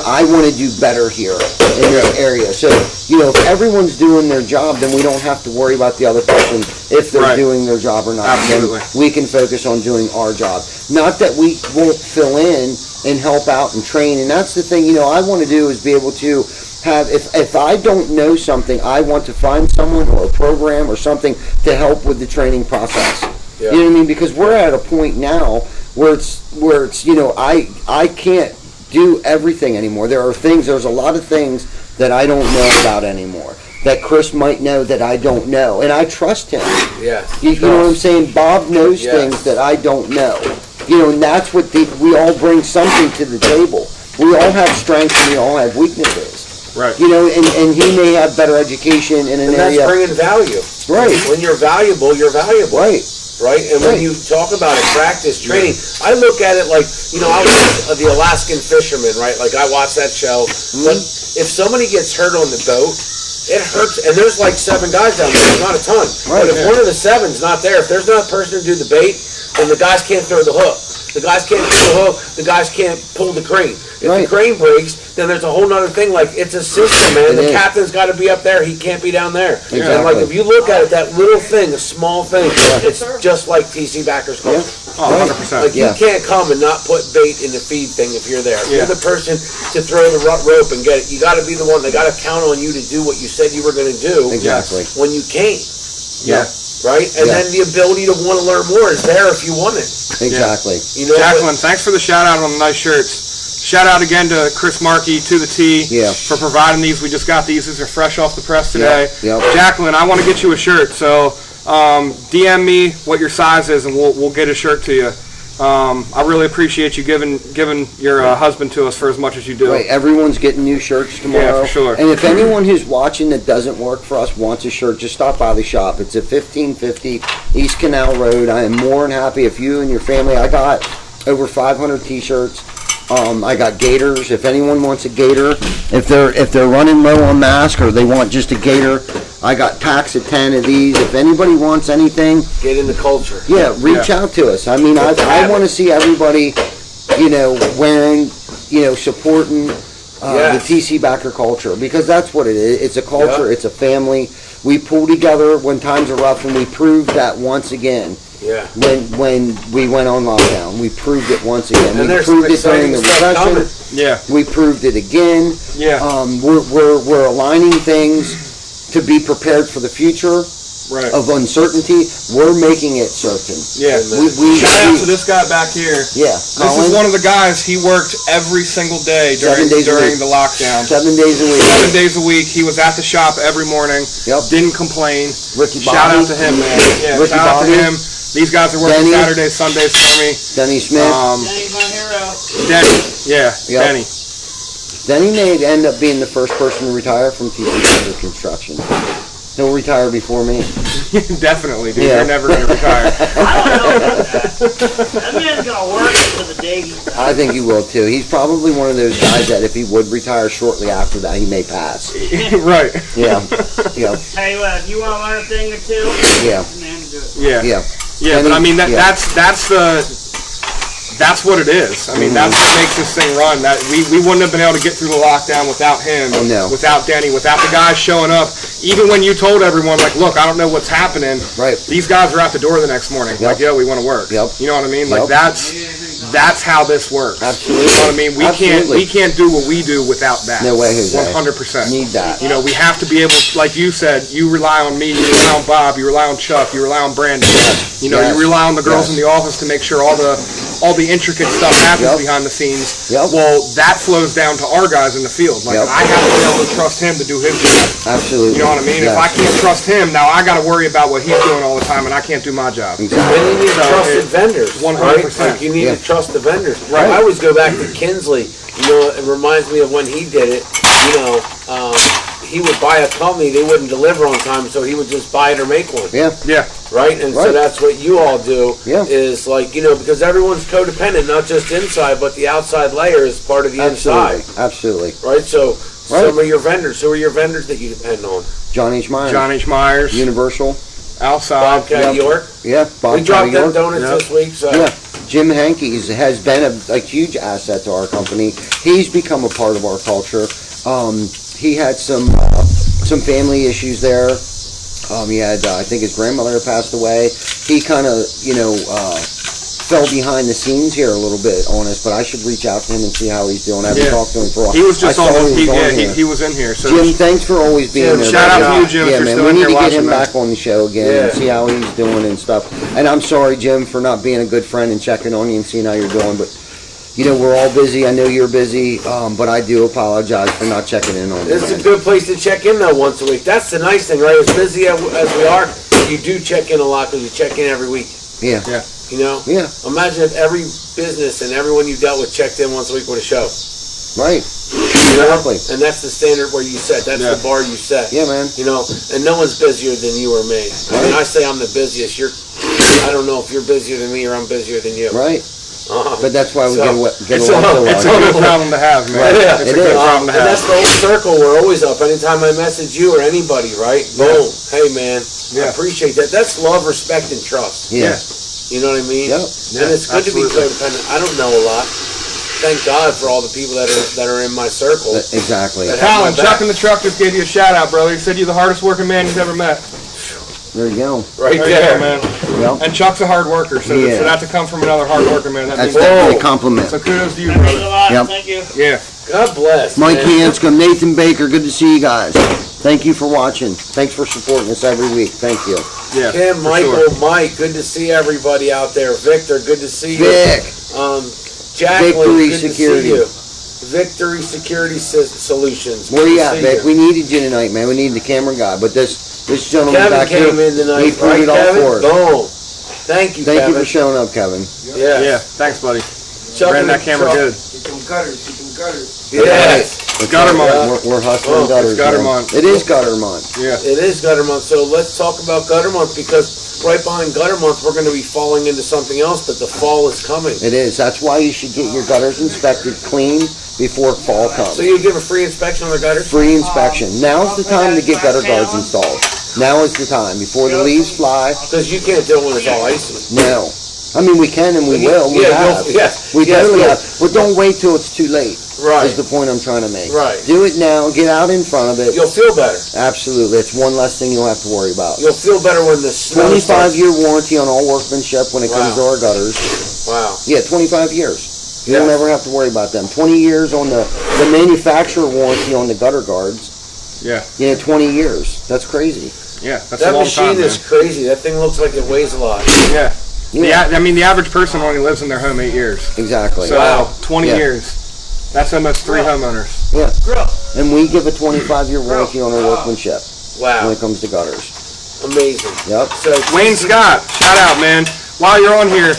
I want to do better here in this area. So, if everyone's doing their job, then we don't have to worry about the other person if they're doing their job or not. Absolutely. Then we can focus on doing our job. Not that we won't fill in and help out and train. And that's the thing, I want to do is be able to have, if I don't know something, I want to find someone or a program or something to help with the training process. Yeah. You know what I mean? Because we're at a point now where it's I can't do everything anymore. There's a lot of things that I don't know about anymore that Chris might know that I don't know, and I trust him. Yes. You know what I'm saying? Bob knows Yes. things that I don't know. And that's what we all bring something to the table. We all have strengths and we all have weaknesses. Right. And he may have better education in an And that's area. bringing value. Right. When you're valuable, you're valuable. Right. Right? And when you talk about it, practice, training, I look at it like, I was the Alaskan fisherman, right? Like, I watch that show. But if somebody gets hurt on the boat, it hurts. And there's like 7 guys down there. There's not a ton. Right, But if one of the 7's not there, if there's not a person to do the bait, then the guys can't throw the hook. The guys can't throw the hook. The guys can't pull the crane. If the crane breaks, then there's a whole nother thing. Like, it's a system, man. The captain's got to be up there. He can't be down there. Exactly. And like, if you look at it, that little thing, a small thing, it's just like TC Backer's culture. Oh, 100%. Like, you can't come and not put bait in the feed thing if you're there. If you're the person to throw the rope and get it, you got to be the one. They got to count on you to do what you said you were going to do. Exactly. When you can't. Yeah. Right? And then the ability to want to learn more is there if you want it. Exactly. You know, Jacqueline, thanks for the shout out on the nice shirts. shout out again to Chris Markey, to the T, for providing these. We just got these. These are fresh off the press today. Jacqueline, I want to get you a shirt, so DM me what your size is, and we'll get a shirt to you. I really appreciate you giving your husband to us for as much as you do. Right, everyone's getting new shirts tomorrow. Yeah, for sure. And if anyone who's watching that doesn't work for us wants a shirt, just stop by the shop. It's at 1550 East Canal Road. I am more than happy if you and your family. I got over 500 T-shirts. I got gaiters. If anyone wants a gaiter, if they're running low on masks or they want just a gaiter, I got packs of 10 of these. If anybody wants anything, Get in the culture. yeah, reach out to us. I mean, I want to see everybody, wearing, supporting the TC Backer culture, because that's what it is. It's a culture. It's a family. We pull together when times are rough, and we proved that once again. Yeah. When we went on lockdown, we proved it once again. And We there's proved some it during the exciting stuff recession. Yeah. We proved it again. Yeah. We're aligning things to be prepared for the future of uncertainty. We're making it certain. Yeah. Shout out to this guy back here. Yeah. This is one of the guys. He worked every single day during the lockdown. 7 days a week. 7 days a week. He was at the shop every morning. Yep. Didn't complain. Ricky Shout Bobby. out to him, man. Yeah. Ricky Shout out to Bobby. him. These guys are working Denny. Saturdays, Sundays for me. Denny Smith. Danny's my hero. Denny. Yeah. Yep. Denny. Denny may end up being the first person to retire from Tc Backer Construction. He'll retire before me. Definitely, dude. Yeah. You're never going to retire. I don't know about that. That man's gonna work to the day he dies. I think he will too. He's probably one of those guys that if he would retire shortly after that, he may pass. Right. Yeah. Yeah. Tell you what, if you want to learn a thing or two, Yeah. man, do it. Yeah. Yeah. Yeah, And but I mean that's what it is. I mean, that's what makes this thing run. That we wouldn't have been able to get through the lockdown without him, Oh, no. without Denny, without the guys showing up. Even when you told everyone, like, look, I don't know what's happening. Right. These guys are out the door the next morning. Yep. Like, yo, we want to work. Yep. You know what I mean? Like Yep. that's how this works. Absolutely. You know what I mean? We Absolutely. can't do what we do without that. No way, Jose. 100%. Need that. You know, we have to be able, like you said, you rely on me, you rely on Bob, you rely on Chuck, you rely on Brandon. You know, Yes. you rely on the girls Yes. in the office to make sure all the intricate stuff happens Yep. behind the scenes. Yep. Well, that flows down to our guys in the field. Like, Yep. I have to be able to trust him to do his job. Absolutely. You know what I mean? Yes. If I can't trust him, now I got to worry about what he's doing all the time, and I can't do my job. Exactly. And you need So trusted it- vendors, 100%. right? Like you need Yeah. to trust the vendors. Right. I always go back to Kinsley. You know, it reminds me of when he did it. You know, he would buy a company, they wouldn't deliver on time, so he would just buy it or make one. Yeah. Yeah. Right? And so Right. that's what you all do. Yeah. Is like, you know, because everyone's codependent, not just inside, but the outside layer is part of the Absolutely. inside. Absolutely. Right? So Right. some of your vendors, who are your vendors that you depend on? John H. Myers. John H. Myers, Universal. outside. Bobcat Yep. York. Yeah. Bob We dropped them York. donuts Yep. this week, so Yeah. Jim Hankey has been a huge asset to our company. He's become a part of our culture. He had some family issues there. He had, I think his grandmother had passed away. He kind of, fell behind the scenes here a little bit on us, but I should reach out to him and see how he's doing. I haven't Yeah. talked to him for a while. He was just I saw on. he was on here. He was in here. So Jim, thanks for always being Jim, there. shout out buddy. to you, Jim, if Yeah, you're man, still we in need here to get watching him that. back on the show again and Yeah. see how he's doing and stuff. And I'm sorry, Jim, for not being a good friend and checking on you and seeing how you're doing, but we're all busy. I know you're busy, but I do apologize for not checking in on you. it's a man. good place to check in though once a week. That's the nice thing, right? As busy as we are, you do check in a lot because you check in every week. Yeah. Yeah. You know? Yeah. Imagine if every business and everyone you dealt with checked in once a week with a show. Right. You know? Exactly. And that's the standard where you set. That's Yeah. the bar you set. Yeah, man. You know, and no one's busier than you or me. I mean, I say I'm the busiest. I don't know if you're busier than me or I'm busier than you. Right. Uh-huh. But that's why we So, get It's along so a well. good problem to have, man. Yeah, It's a it good is. problem to And that's have. the whole circle. We're always up. Anytime I message you or anybody, right? Boom. Hey, man. I Yeah. appreciate that. That's love, respect, and trust. Yeah. You know what I mean? Yep. And it's good to be absolutely. codependent. I don't know a lot. Thank God for all the people that are in my circle. Exactly. That have Colin, my Chuck back. in the truck just gave you a shout out, brother. He said you're the hardest working man he's ever met. There you go. Right There you there. go, man. Yep. And Chuck's a hard worker, so Yeah. for that to come from another hard worker, man, that That's means definitely a Whoa. compliment. so kudos to you, That means a brother. lot. Yep. Thank you. Yeah. God bless. Mike man. Hanscom, Nathan Baker, good to see you guys. Thank you for watching. Thanks for supporting us every week. Thank you. Yeah. Kim, for Michael, sure. Mike, good to see everybody out there. Victor, good to see you. Vic, Jacqueline, Victory good Security. to see you. Victory Security Solutions. Where you at, See Vic? ya. We needed you tonight, man. We needed the camera guy, but this gentleman Kevin back here, came in tonight, he put right, it all Kevin? for us. Boom. Thank you, Thank Kevin. you for showing up, Kevin. Yes. Yeah, thanks, buddy. Chuck Ran in that the camera truck. good. Yes. Guttermont. We're hustling Oh, gutters. it's Guttermont. man. It is Guttermont. Yeah. It is Gutter Month, so let's talk about Gutter Month, because right behind Gutter Month, we're going to be falling into something else, but the fall is coming. It is. That's why you should get your gutters inspected clean before fall comes. So you give a free inspection on the gutters? Free inspection. Now's the time to get gutter guards installed. Now is the time, before the leaves fly. Because you can't do it when it's all icy. No. I mean, we can and we will. We Yeah, have. yes, We yes, totally go. have. But don't wait till it's too late. Right. Is the point I'm trying to make. Right. Do it now. Get out in front of it. You'll feel better. Absolutely. It's one less thing you'll have to worry about. You'll feel better when the snow starts. 25-year warranty on all workmanship when it comes to Wow. our gutters. Wow. Yeah, 25 years. You Yes. don't ever have to worry about them. 20 years on the manufacturer warranty on the gutter guards. Yeah. 20 years. That's crazy. Yeah. That's a That long machine time, is man. crazy. That thing looks like it weighs a lot. Yeah. Yeah. I mean, the average person only lives in their home 8 years. Exactly. So Wow. 20 Yeah. years. That's almost 3 homeowners. Yeah. Grow. And we give a 25-year warranty on our workmanship when Wow. it comes to gutters. Amazing. Yep. So Wayne Scott, shout out, man. While you're on here,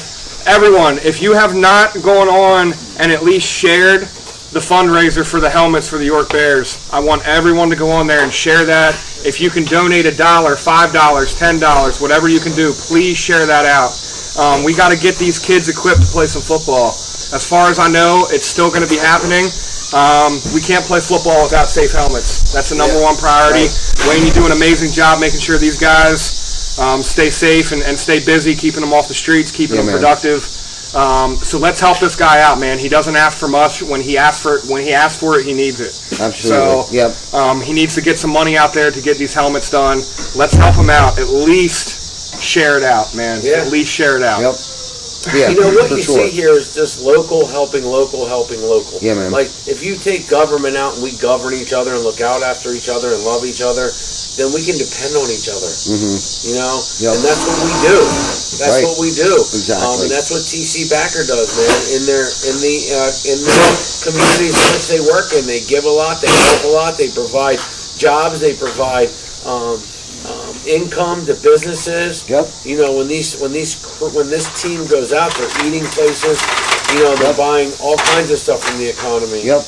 everyone, if you have not gone on and at least shared the fundraiser for the helmets for the York Bears, I want everyone to go on there and share that. If you can donate $1, $5, $10, whatever you can do, please share that out. We got to get these kids equipped to play some football. As far as I know, it's still going to be happening. We can't play football without safe helmets. That's the number one priority. Wayne, you do an amazing job making sure these guys stay safe and stay busy, keeping them off the streets, keeping them man. productive. So let's help this guy out, man. He doesn't ask for much. When he asks for it, he needs it. Absolutely. So Yep. he needs to get some money out there to get these helmets done. Let's help him out. At least share it out, man. Yeah. At least share it out. Yep. Yeah, you know what for you sure. see here is just local helping local helping local. Yeah, man. Like if you take government out and we govern each other and look out after each other and love each other, then we can depend on each other. Mm-hmm. You know, Yep. and that's what we do. That's Right. what we do. Exactly. And that's what TC Backer does, man. In the communities in which they work in, they give a lot, they help a lot, they provide jobs, they provide income to businesses. Yep. You know, when this team goes out, they're eating places. You know, they're Yep. buying all kinds of stuff from the economy. Yep.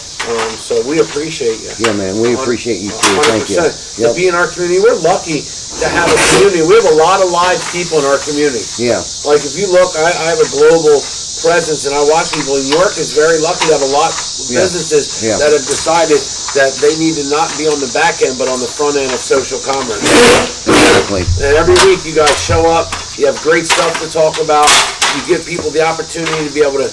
So we appreciate you. Yeah, man. We appreciate you too. Thank you. 100%. To Yep. be in our community, we're lucky to have a community. We have a lot of live people in our community. Yeah. Like if you look, I have a global presence, and I watch people. New York is very lucky to have a lot of Yeah. businesses Yeah. that have decided that they need to not be on the back end, but on the front end of social commerce. Exactly. And every week you guys show up, you have great stuff to talk about, you give people the opportunity to be able to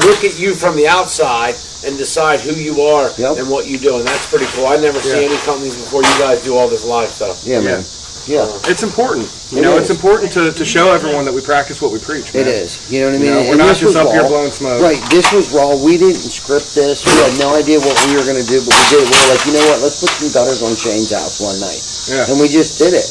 look at you from the outside and decide who you are Yep. and what you do, and that's pretty cool. I never see any companies before you guys do all this live stuff. Yeah, man. Yeah. It's important. You It know, is. it's important to show everyone that we practice what we preach. It man. is. You know what I mean? You know, we're And not this just was up here raw. blowing smoke. Right. This was raw. We didn't script this. We had no idea what we were going to do, but we did it. We were like, you know what? Let's put some gutters on Shane's house one night. Yeah. And we just did it.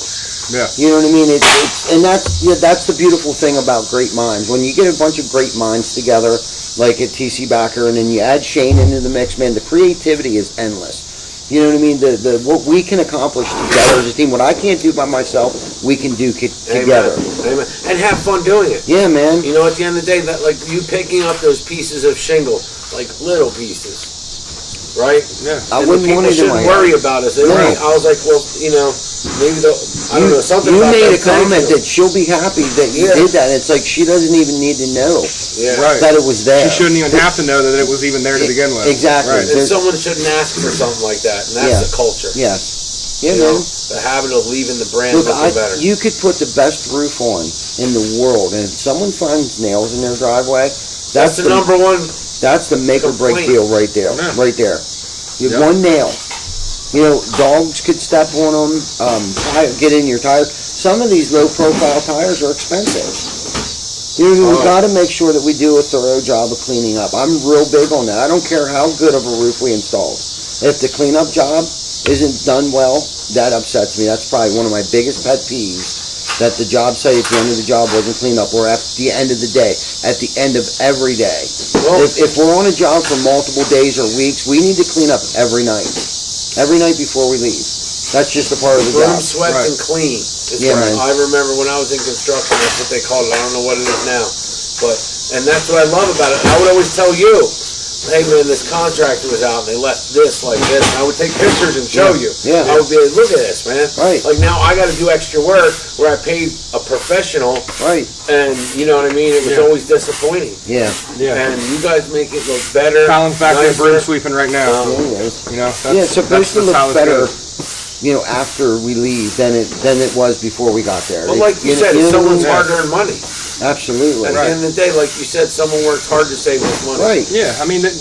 Yeah. You know what I mean? And that's the beautiful thing about great minds. When you get a bunch of great minds together, like at TC Backer, and then you add Shane into the mix, man, the creativity is endless. You know what I mean? The what we can accomplish together as a team, what I can't do by myself, we can do together. Amen. And have fun doing it. Yeah, man. You know, at the end of the day, that like you picking up those pieces of shingle, like little pieces, right? Yeah. I And wouldn't the people want it in shouldn't my worry house. about us. They No. don't- I was like, well, you know, maybe I don't know, something You about made a that. Thank comment you. that she'll be happy that you Yeah. did that. It's like she doesn't even need to know Yeah. Right. that it was there. She shouldn't even have to know that it was even there to begin with. Exactly. Right. And someone shouldn't ask for something like that, and that's Yeah. the culture. Yes. Yeah, You know, man. the habit of leaving the brand Look, looking better. you could put the best roof on in the world, and if someone finds nails in their driveway, That's the number one. That's the make or break complaint. deal right there. Yeah. Right there. You have Yeah. one nail. You know, dogs could step on them, get in your tires. Some of these low-profile tires are expensive. You know, we've got to make sure that we do a thorough job of cleaning up. I'm real big on that. I don't care how good of a roof we installed. If the cleanup job isn't done well, that upsets me. That's probably one of my biggest pet peeves that the job site at the end of the job wasn't cleaned up, or at the end of the day, at the end of every day. Well- If we're on a job for multiple days or weeks, we need to clean up every night before we leave. That's just a part of the Broom, job. swept, Right. and clean. Is Yeah, what man. I remember when I was in construction, that's what they called it. I don't know what it is now. And that's what I love about it. I would always tell you, hey man, this contractor was out and they left this like this. And I would take pictures and show you. Yeah. I would be like, look at this, man. Right. Like now I got to do extra work where I paid a professional, Right, and you know what I mean? It was Yeah. always disappointing. yeah. Yeah. And you guys make it look better. Colin's back there nicer. broom sweeping right now. Um, Anyways. You know, that's, Yeah, it's supposed to that's how look it better, goes. after we leave than it was before we got there. Well, like you said, know it's what I someone's mean? hard-earned money. Absolutely. At the end of the day, like you said, someone worked hard to save this money. Right. Yeah, I mean, when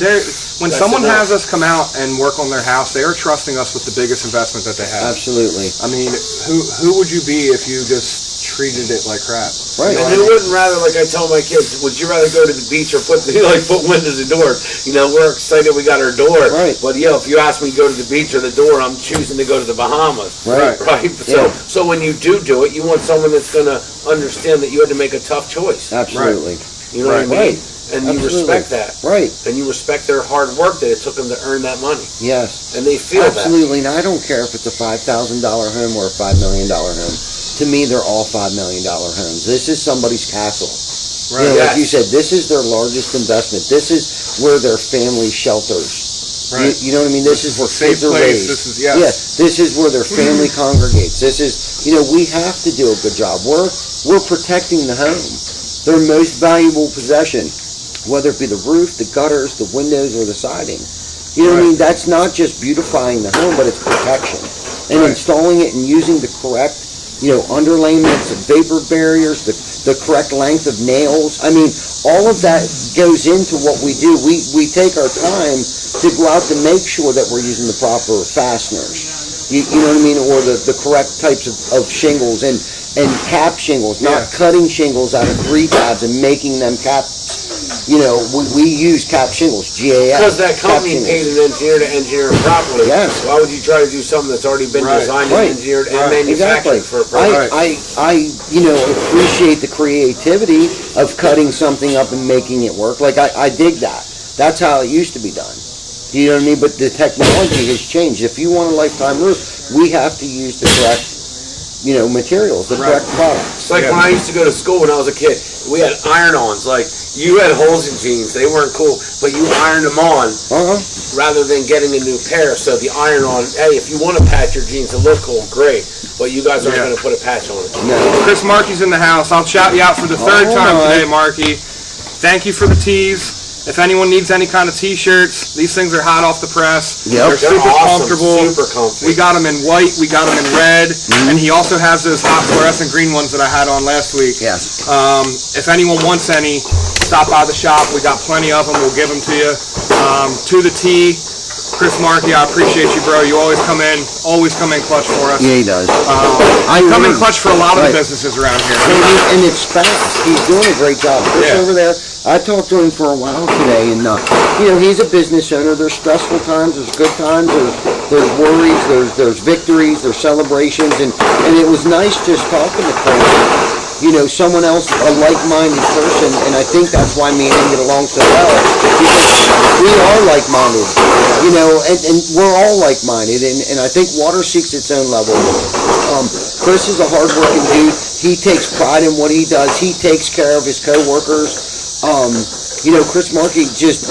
That's someone enough. has us come out and work on their house, they are trusting us with the biggest investment that they have. Absolutely. I mean, who would you be if you just treated it like crap? Right. And who wouldn't rather, like I tell my kids, would you rather go to the beach or put windows and doors? You know, we're excited we got our door. Right. But if you ask me to go to the beach or the door, I'm choosing to go to the Bahamas. Right. Right. Yeah. So when you do it, you want someone that's gonna understand that you had to make a tough choice. Absolutely. You know what I mean? Right. And you Absolutely. respect that. Right. And you respect their hard work that it took them to earn that money. Yes. And they feel Absolutely. And I don't care if it's a $5,000 home or a $5 million home. To me, they're all $5 million homes. This is somebody's castle. Right. You know, like you Yes. said, this is their largest investment. This is where their family shelters. Right. You know what I mean? This is where a safe kids are place. raised. This is, yes. Yeah, this is where their family congregates. This is, we have to do a good job. We're protecting the home, their most valuable possession, whether it be the roof, the gutters, the windows, or the siding. You know what I mean? That's not just beautifying the home, but it's protection. And Right. installing it and using the correct, underlayments, vapor barriers, the correct length of nails. I mean, all of that goes into what we do. We take our time to go out to make sure that we're using the proper fasteners. You know what I mean? Or the correct types of shingles and cap shingles, not Yeah. cutting shingles out of 3 tabs and making them caps. We use cap shingles, GAF. Because that cap company shingles. paid an engineer to engineer it properly. Yes. Why would you try to do something that's already been Right. designed Right. and engineered and Right. manufactured Exactly. for a purpose? I appreciate the creativity of cutting something up and making it work. Like, I dig that. That's how it used to be done. You know what I mean? But the technology has changed. If you want a lifetime roof, we have to use the correct, materials, the correct products. It's like Yeah. when I used to go to school when I was a kid, we had iron-ons. Like, you had holes in jeans. They weren't cool, but you ironed them on Uh-huh. rather than getting a new pair. So the iron-on, hey, if you want to patch your jeans to look cool, great. But you guys aren't Yeah. going to put a patch on it. No. Chris Markey's in the house. I'll shout you out for the third All time right. today, Markey. Thank you for the tees. If anyone needs any kind of t-shirts, these things are hot off the press. Yep. They're They're super awesome, comfortable. super comfy. We got them in white, we got them in red, and he also has those hot fluorescent green ones that I had on last week. Yes. If anyone wants any, stop by the shop. We got plenty of them. We'll give them to you. To the T, Chris Markey, I appreciate you, bro. You always come in clutch for us. Yeah, he does. Come in clutch for a lot of Right. the businesses around here. And it's fast. He's doing a great job. Chris Yeah. over there, I talked to him for a while today, and he's a business owner. There's stressful times, there's good times, there's worries, there's victories, there's celebrations, and it was nice just talking to Chris. Someone else, a like-minded person, and I think that's why me and him get along so well, because we are like-minded, and we're all like-minded, and I think water seeks its own level. Chris is a hard-working dude. He takes pride in what he does. He takes care of his coworkers. Chris Markey just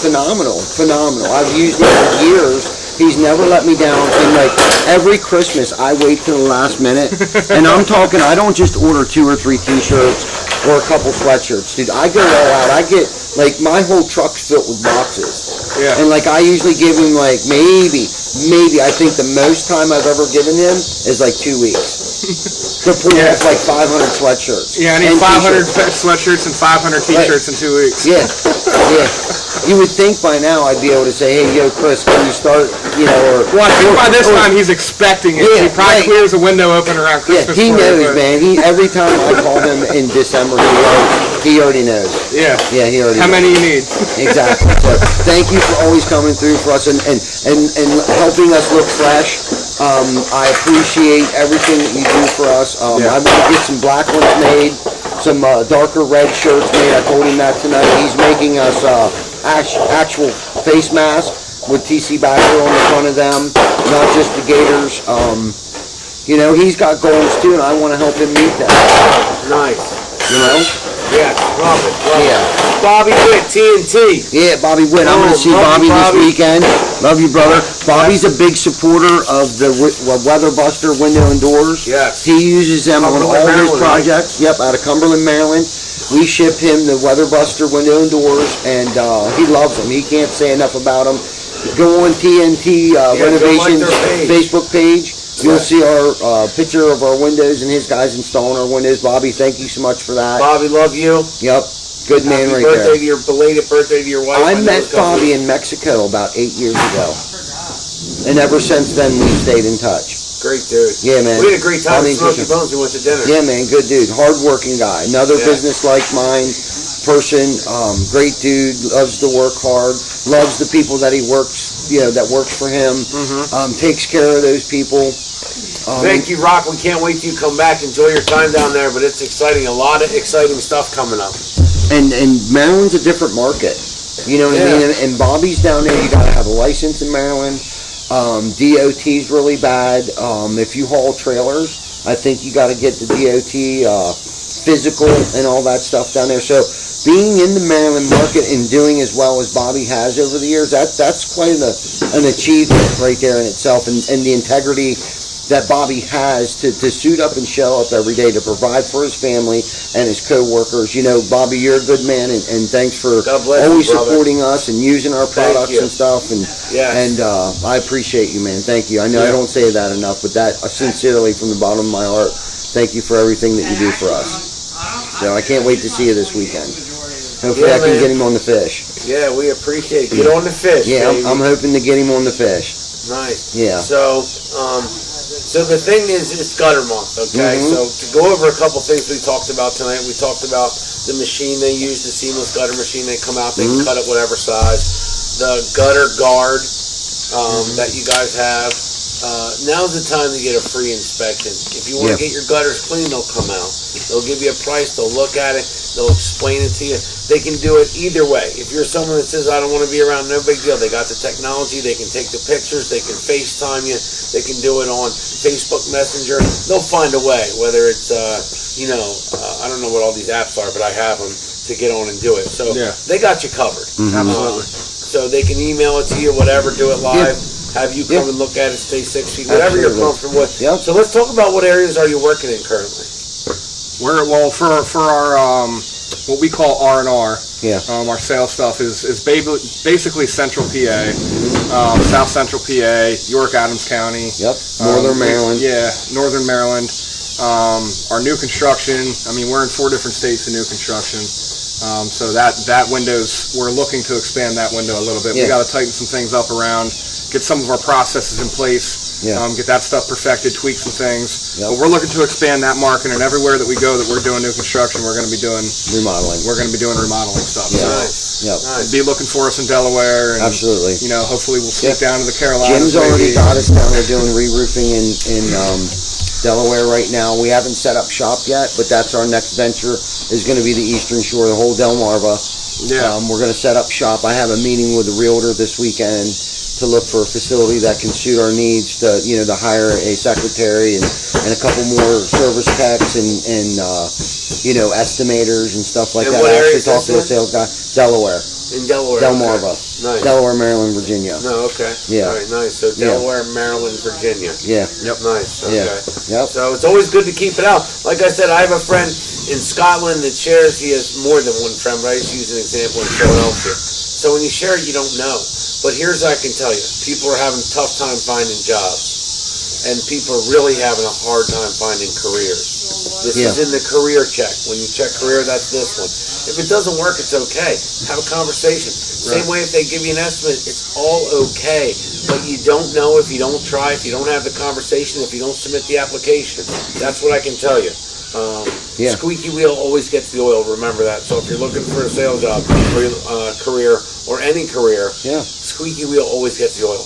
phenomenal. I've used him for years. He's never let me down, and like every Christmas, I wait till the last minute, and I'm talking, I don't just order 2 or 3 t-shirts or a couple sweatshirts, dude. I go all out. I get, like, my whole truck's filled with boxes. Yeah. And like, I usually give him like, maybe, I think the most time I've ever given him is like 2 weeks. To pull Yeah. off like 500 sweatshirts. Yeah, I need and 500 t-shirts. sweatshirts and 500 t-shirts in 2 weeks. Yeah, yeah. You would think by now I'd be able to say, hey, yo, Chris, can you start, or... Well, I think by this or- time he's expecting it. Yeah, He probably right. clears a window open around Yeah, Christmas. he for you, knows, but- man. Every time I call him in December, he already knows. Yeah. Yeah, he already How knows. many you need? Exactly. So thank you for always coming through for us and helping us look fresh. I appreciate everything that you do for us. I want to get some black ones made, some darker red shirts made. I told him that tonight. He's making us actual face masks with Tc Backer on the front of them, not just the Gators. You know, he's got goals too, and I want to help him meet them. Nice. You know? Yeah, love it. Yeah. Bobby Witt, TNT. Yeah, Bobby Witt. I'm going to see Bobby this weekend. Love you, brother. Bobby's a big supporter of the Weather Buster window and doors. Yes. He uses them on all his Maryland, projects. Yep, out of Cumberland, Maryland. We ship him the Weather Buster window and doors, and he loves them. He can't say enough about them. Go on TNT Renovations Facebook page. You'll see our picture of our windows and his guys installing our windows. Bobby, thank you so much for that. Bobby, love you. Yep, good man right Happy birthday there. to your belated birthday to your wife. I met Bobby in Mexico about 8 years ago, and ever since then we stayed in touch. Great dude. Yeah, man. We had a great time at Smoky Interesting. Bones. We went to dinner. Yeah, man, good dude, hardworking guy. Another business like mine person, great dude, loves to work hard, loves the people that he works, you know, that works for him, takes care of those people. Thank you, Rock. We can't wait till you come back. Enjoy your time down there, but it's exciting. A lot of exciting stuff coming up. And Maryland's a different market. You know what I mean? And Bobby's down there, you got to have a license in Maryland. DOT's really bad. If you haul trailers, I think you got to get the DOT physical and all that stuff down there. So being in the Maryland market and doing as well as Bobby has over the years, that's quite an achievement right there in itself. And the integrity that Bobby has to suit up and show up every day to provide for his family and his co-workers. You know, Bobby, you're a good man, and thanks for always supporting us and using our products and stuff. And I appreciate you, man. Thank you. I know I don't say that enough, but that sincerely from the bottom of my heart, thank you for everything that you do for us. So I can't wait to see you this weekend. Hopefully I can get him on the fish. Yeah, we appreciate it. Get on the fish, Yeah, baby. I'm hoping to get him on the fish. Nice. Yeah. So the thing is, it's gutter month, okay? So to go over a couple things we talked about tonight, we talked about the machine they use, the seamless gutter machine. They come out, they can cut it whatever size. The gutter guard that you guys have. Now's the time to get a free inspection. If you want to get your gutters clean, they'll come out. They'll give you a price. They'll look at it. They'll explain it to you. They can do it either way. If you're someone that says, I don't want to be around, no big deal. They got the technology. They can take the pictures. They can FaceTime you. They can do it on Facebook Messenger. They'll find a way, whether it's, I don't know what all these apps are, but I have them to get on and do it. So they got you covered. Absolutely. So they can email it to you, whatever, do it live. Have you come and look at it, stay 6 feet, whatever you're comfortable with. So let's talk about what areas are you working in currently? For our what we call R&R, our sales stuff is basically Central PA, South Central PA, York, Adams County. Northern Maryland. Northern Maryland. Our new construction. I mean, we're in 4 different states of new construction. So that window's, we're looking to expand that window a little bit. We got to tighten some things up around, get some of our processes in place, get that stuff perfected, tweak some things. But we're looking to expand that market, and everywhere that we go that we're doing new construction, we're going to be doing remodeling. We're going to be doing remodeling stuff. Nice. Be looking for us in Delaware. And, Absolutely. You know, hopefully we'll sneak down to the Carolinas. Jim's already got us down there doing re-roofing in Delaware right now. We haven't set up shop yet, but that's our next venture, is going to be the Eastern Shore, the whole Delmarva. We're going to set up shop. I have a meeting with a realtor this weekend to look for a facility that can suit our needs, to hire a secretary and a couple more service techs and estimators and stuff like that. I actually talked to a sales guy. Delaware. In Delaware. Delmarva. Nice. Delaware, Maryland, Virginia. No, okay. All right, nice. So Delaware, Maryland, Virginia. Nice. Okay. So it's always good to keep it out. Like I said, I have a friend in Scotland that shares. He has more than one friend, but I just use an example in Philadelphia. So when you share it, you don't know. But here's what I can tell you. People are having a tough time finding jobs. And people are really having a hard time finding careers. This is in the career check. When you check career, that's this one. If it doesn't work, it's okay. Have a conversation. Same way if they give you an estimate, it's all okay. But you don't know if you don't try, if you don't have the conversation, if you don't submit the application. That's what I can tell you. Squeaky wheel always gets the oil. Remember that. So if you're looking for a sales job or career or any career, squeaky wheel always gets the oil.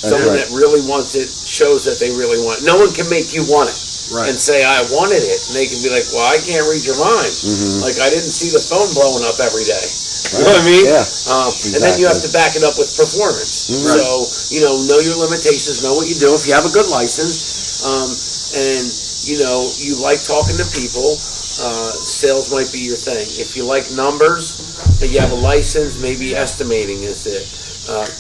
Someone right. that really wants it shows that they really want it. No one can make you want it. Right. And say, I wanted it. And they can be like, well, I can't read your mind. Like, I didn't see the phone blowing up every day. You know what I mean? Yeah. And then you have to back it up with performance. So, know your limitations, know what you do. If you have a good license, and, you like talking to people, sales might be your thing. If you like numbers, and you have a license, maybe estimating is it.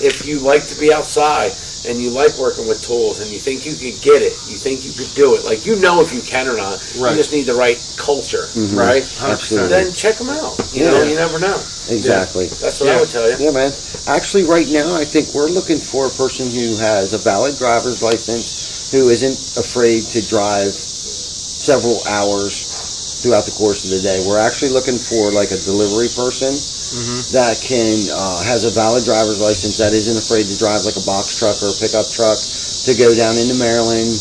If you like to be outside and you like working with tools and you think you could get it, you think you could do it, like if you can or not, Right. you just need the right culture, right? Absolutely. Then check them out. You never know. Exactly. That's what I would tell you. Yeah, man. Actually, right now, I think we're looking for a person who has a valid driver's license, who isn't afraid to drive several hours throughout the course of the day. We're actually looking for like a delivery person that has a valid driver's license, that isn't afraid to drive like a box truck or a pickup truck to go down into Maryland,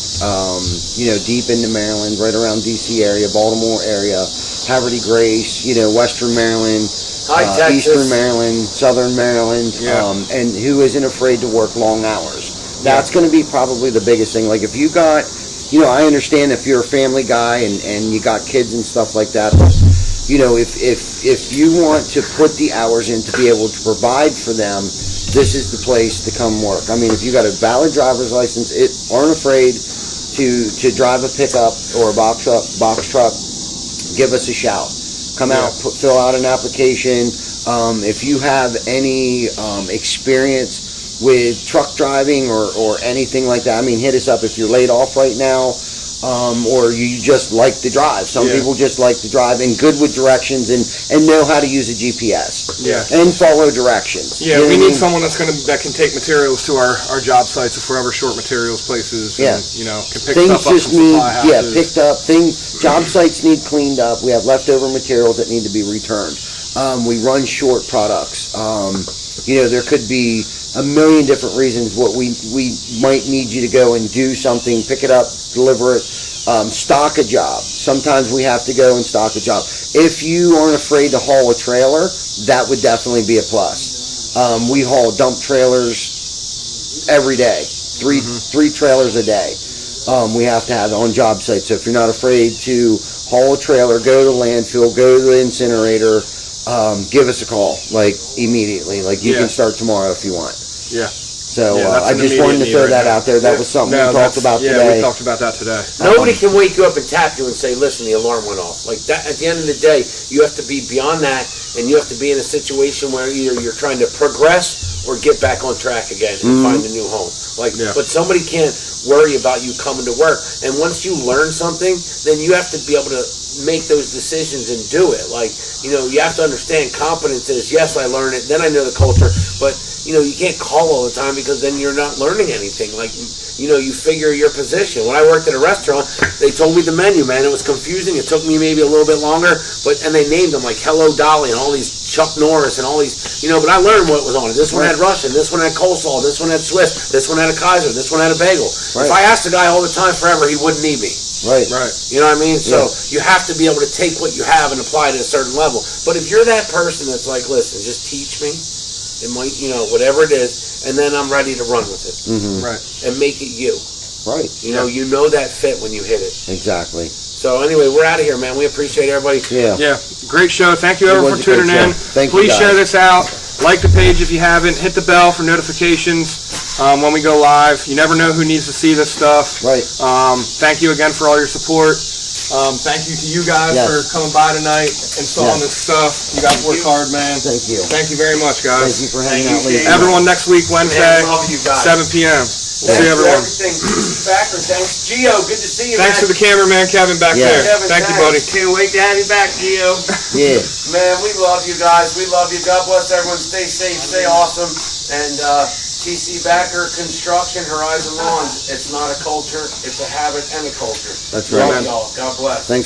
deep into Maryland, right around DC area, Baltimore area, Haverty Grace, Western Maryland, Eastern Maryland, Southern Maryland, and who isn't afraid to work long hours. That's going to be probably the biggest thing. Like if you got, I understand if you're a family guy and you got kids and stuff like that, but if you want to put the hours in to be able to provide for them, this is the place to come work. I mean, if you got a valid driver's license, aren't afraid to drive a pickup or a box truck, give us a shout. Come out, fill out an application. If you have any experience with truck driving or anything like that, I mean, hit us up if you're laid off right now. Or you just like to drive. Some people just like to drive and good with directions and know how to use a GPS. Yeah. And follow directions. Yeah, we need someone that can take materials to our job sites if we're ever short materials places. Yeah. And, can pick Things stuff up just from need, supply houses. picked up. Job sites need cleaned up. We have leftover materials that need to be returned. We run short products. There could be a million different reasons what we might need you to go and do something, pick it up, deliver it, stock a job. Sometimes we have to go and stock a job. If you aren't afraid to haul a trailer, that would definitely be a plus. We haul dump trailers every day, three trailers a day. We have to have on job sites. So if you're not afraid to haul a trailer, go to the landfill, go to the incinerator, give us a call, like immediately. Like you can start tomorrow if you want. Yeah. So I just wanted to throw that out there. That was something we talked about today. Yeah, we talked about that today. Nobody can wake you up and tap you and say, listen, the alarm went off. Like that, at the end of the day, you have to be beyond that, and you have to be in a situation where either you're trying to progress or get back on track again and find a new home. But somebody can't worry about you coming to work. And once you learn something, then you have to be able to make those decisions and do it. You have to understand competence is, yes, I learn it, then I know the culture, but you can't call all the time because then you're not learning anything. You figure your position. When I worked at a restaurant, they told me the menu, man. It was confusing. It took me maybe a little bit longer, and they named them like Hello Dolly and all these Chuck Norris and all these, but I learned what was on it. This one had Russian, this one had coleslaw, this one had Swiss, this one had a Kaiser, this one had a bagel. If I asked the guy all the time forever, he wouldn't need me. Right. You know what I mean? So you have to be able to take what you have and apply it at a certain level. But if you're that person that's like, listen, just teach me, it might, whatever it is, and then I'm ready to run with it. Right. And make it you. Right. You know that fit when you hit it. Exactly. So anyway, we're out of here, man. We appreciate everybody. Yeah. Yeah. Great show. Thank you everyone for tuning in. Please share this out. Like the page if you haven't. Hit the bell for notifications when we go live. You never know who needs to see this stuff. Right. Thank you again for all your support. Thank you to you guys for coming by tonight and installing this stuff. You guys work hard, man. Thank you. Thank you very much, guys. Thank you for hanging out with us. Everyone next week, Wednesday, Man, love you guys. 7 p.m. We'll see everyone. Everything. Tc Backer, thanks. Gio, good to see you, Thanks to man. the cameraman, Kevin, back there. Kevin, Thank you, buddy. Can't wait to have you back, Gio. Yeah. Man, we love you guys. We love you. God bless everyone. Stay safe. Stay awesome. And Tc Backer Construction, Horizon Lawns. It's not a culture. It's a habit and a culture. That's right. Love y'all. God bless. Thanks.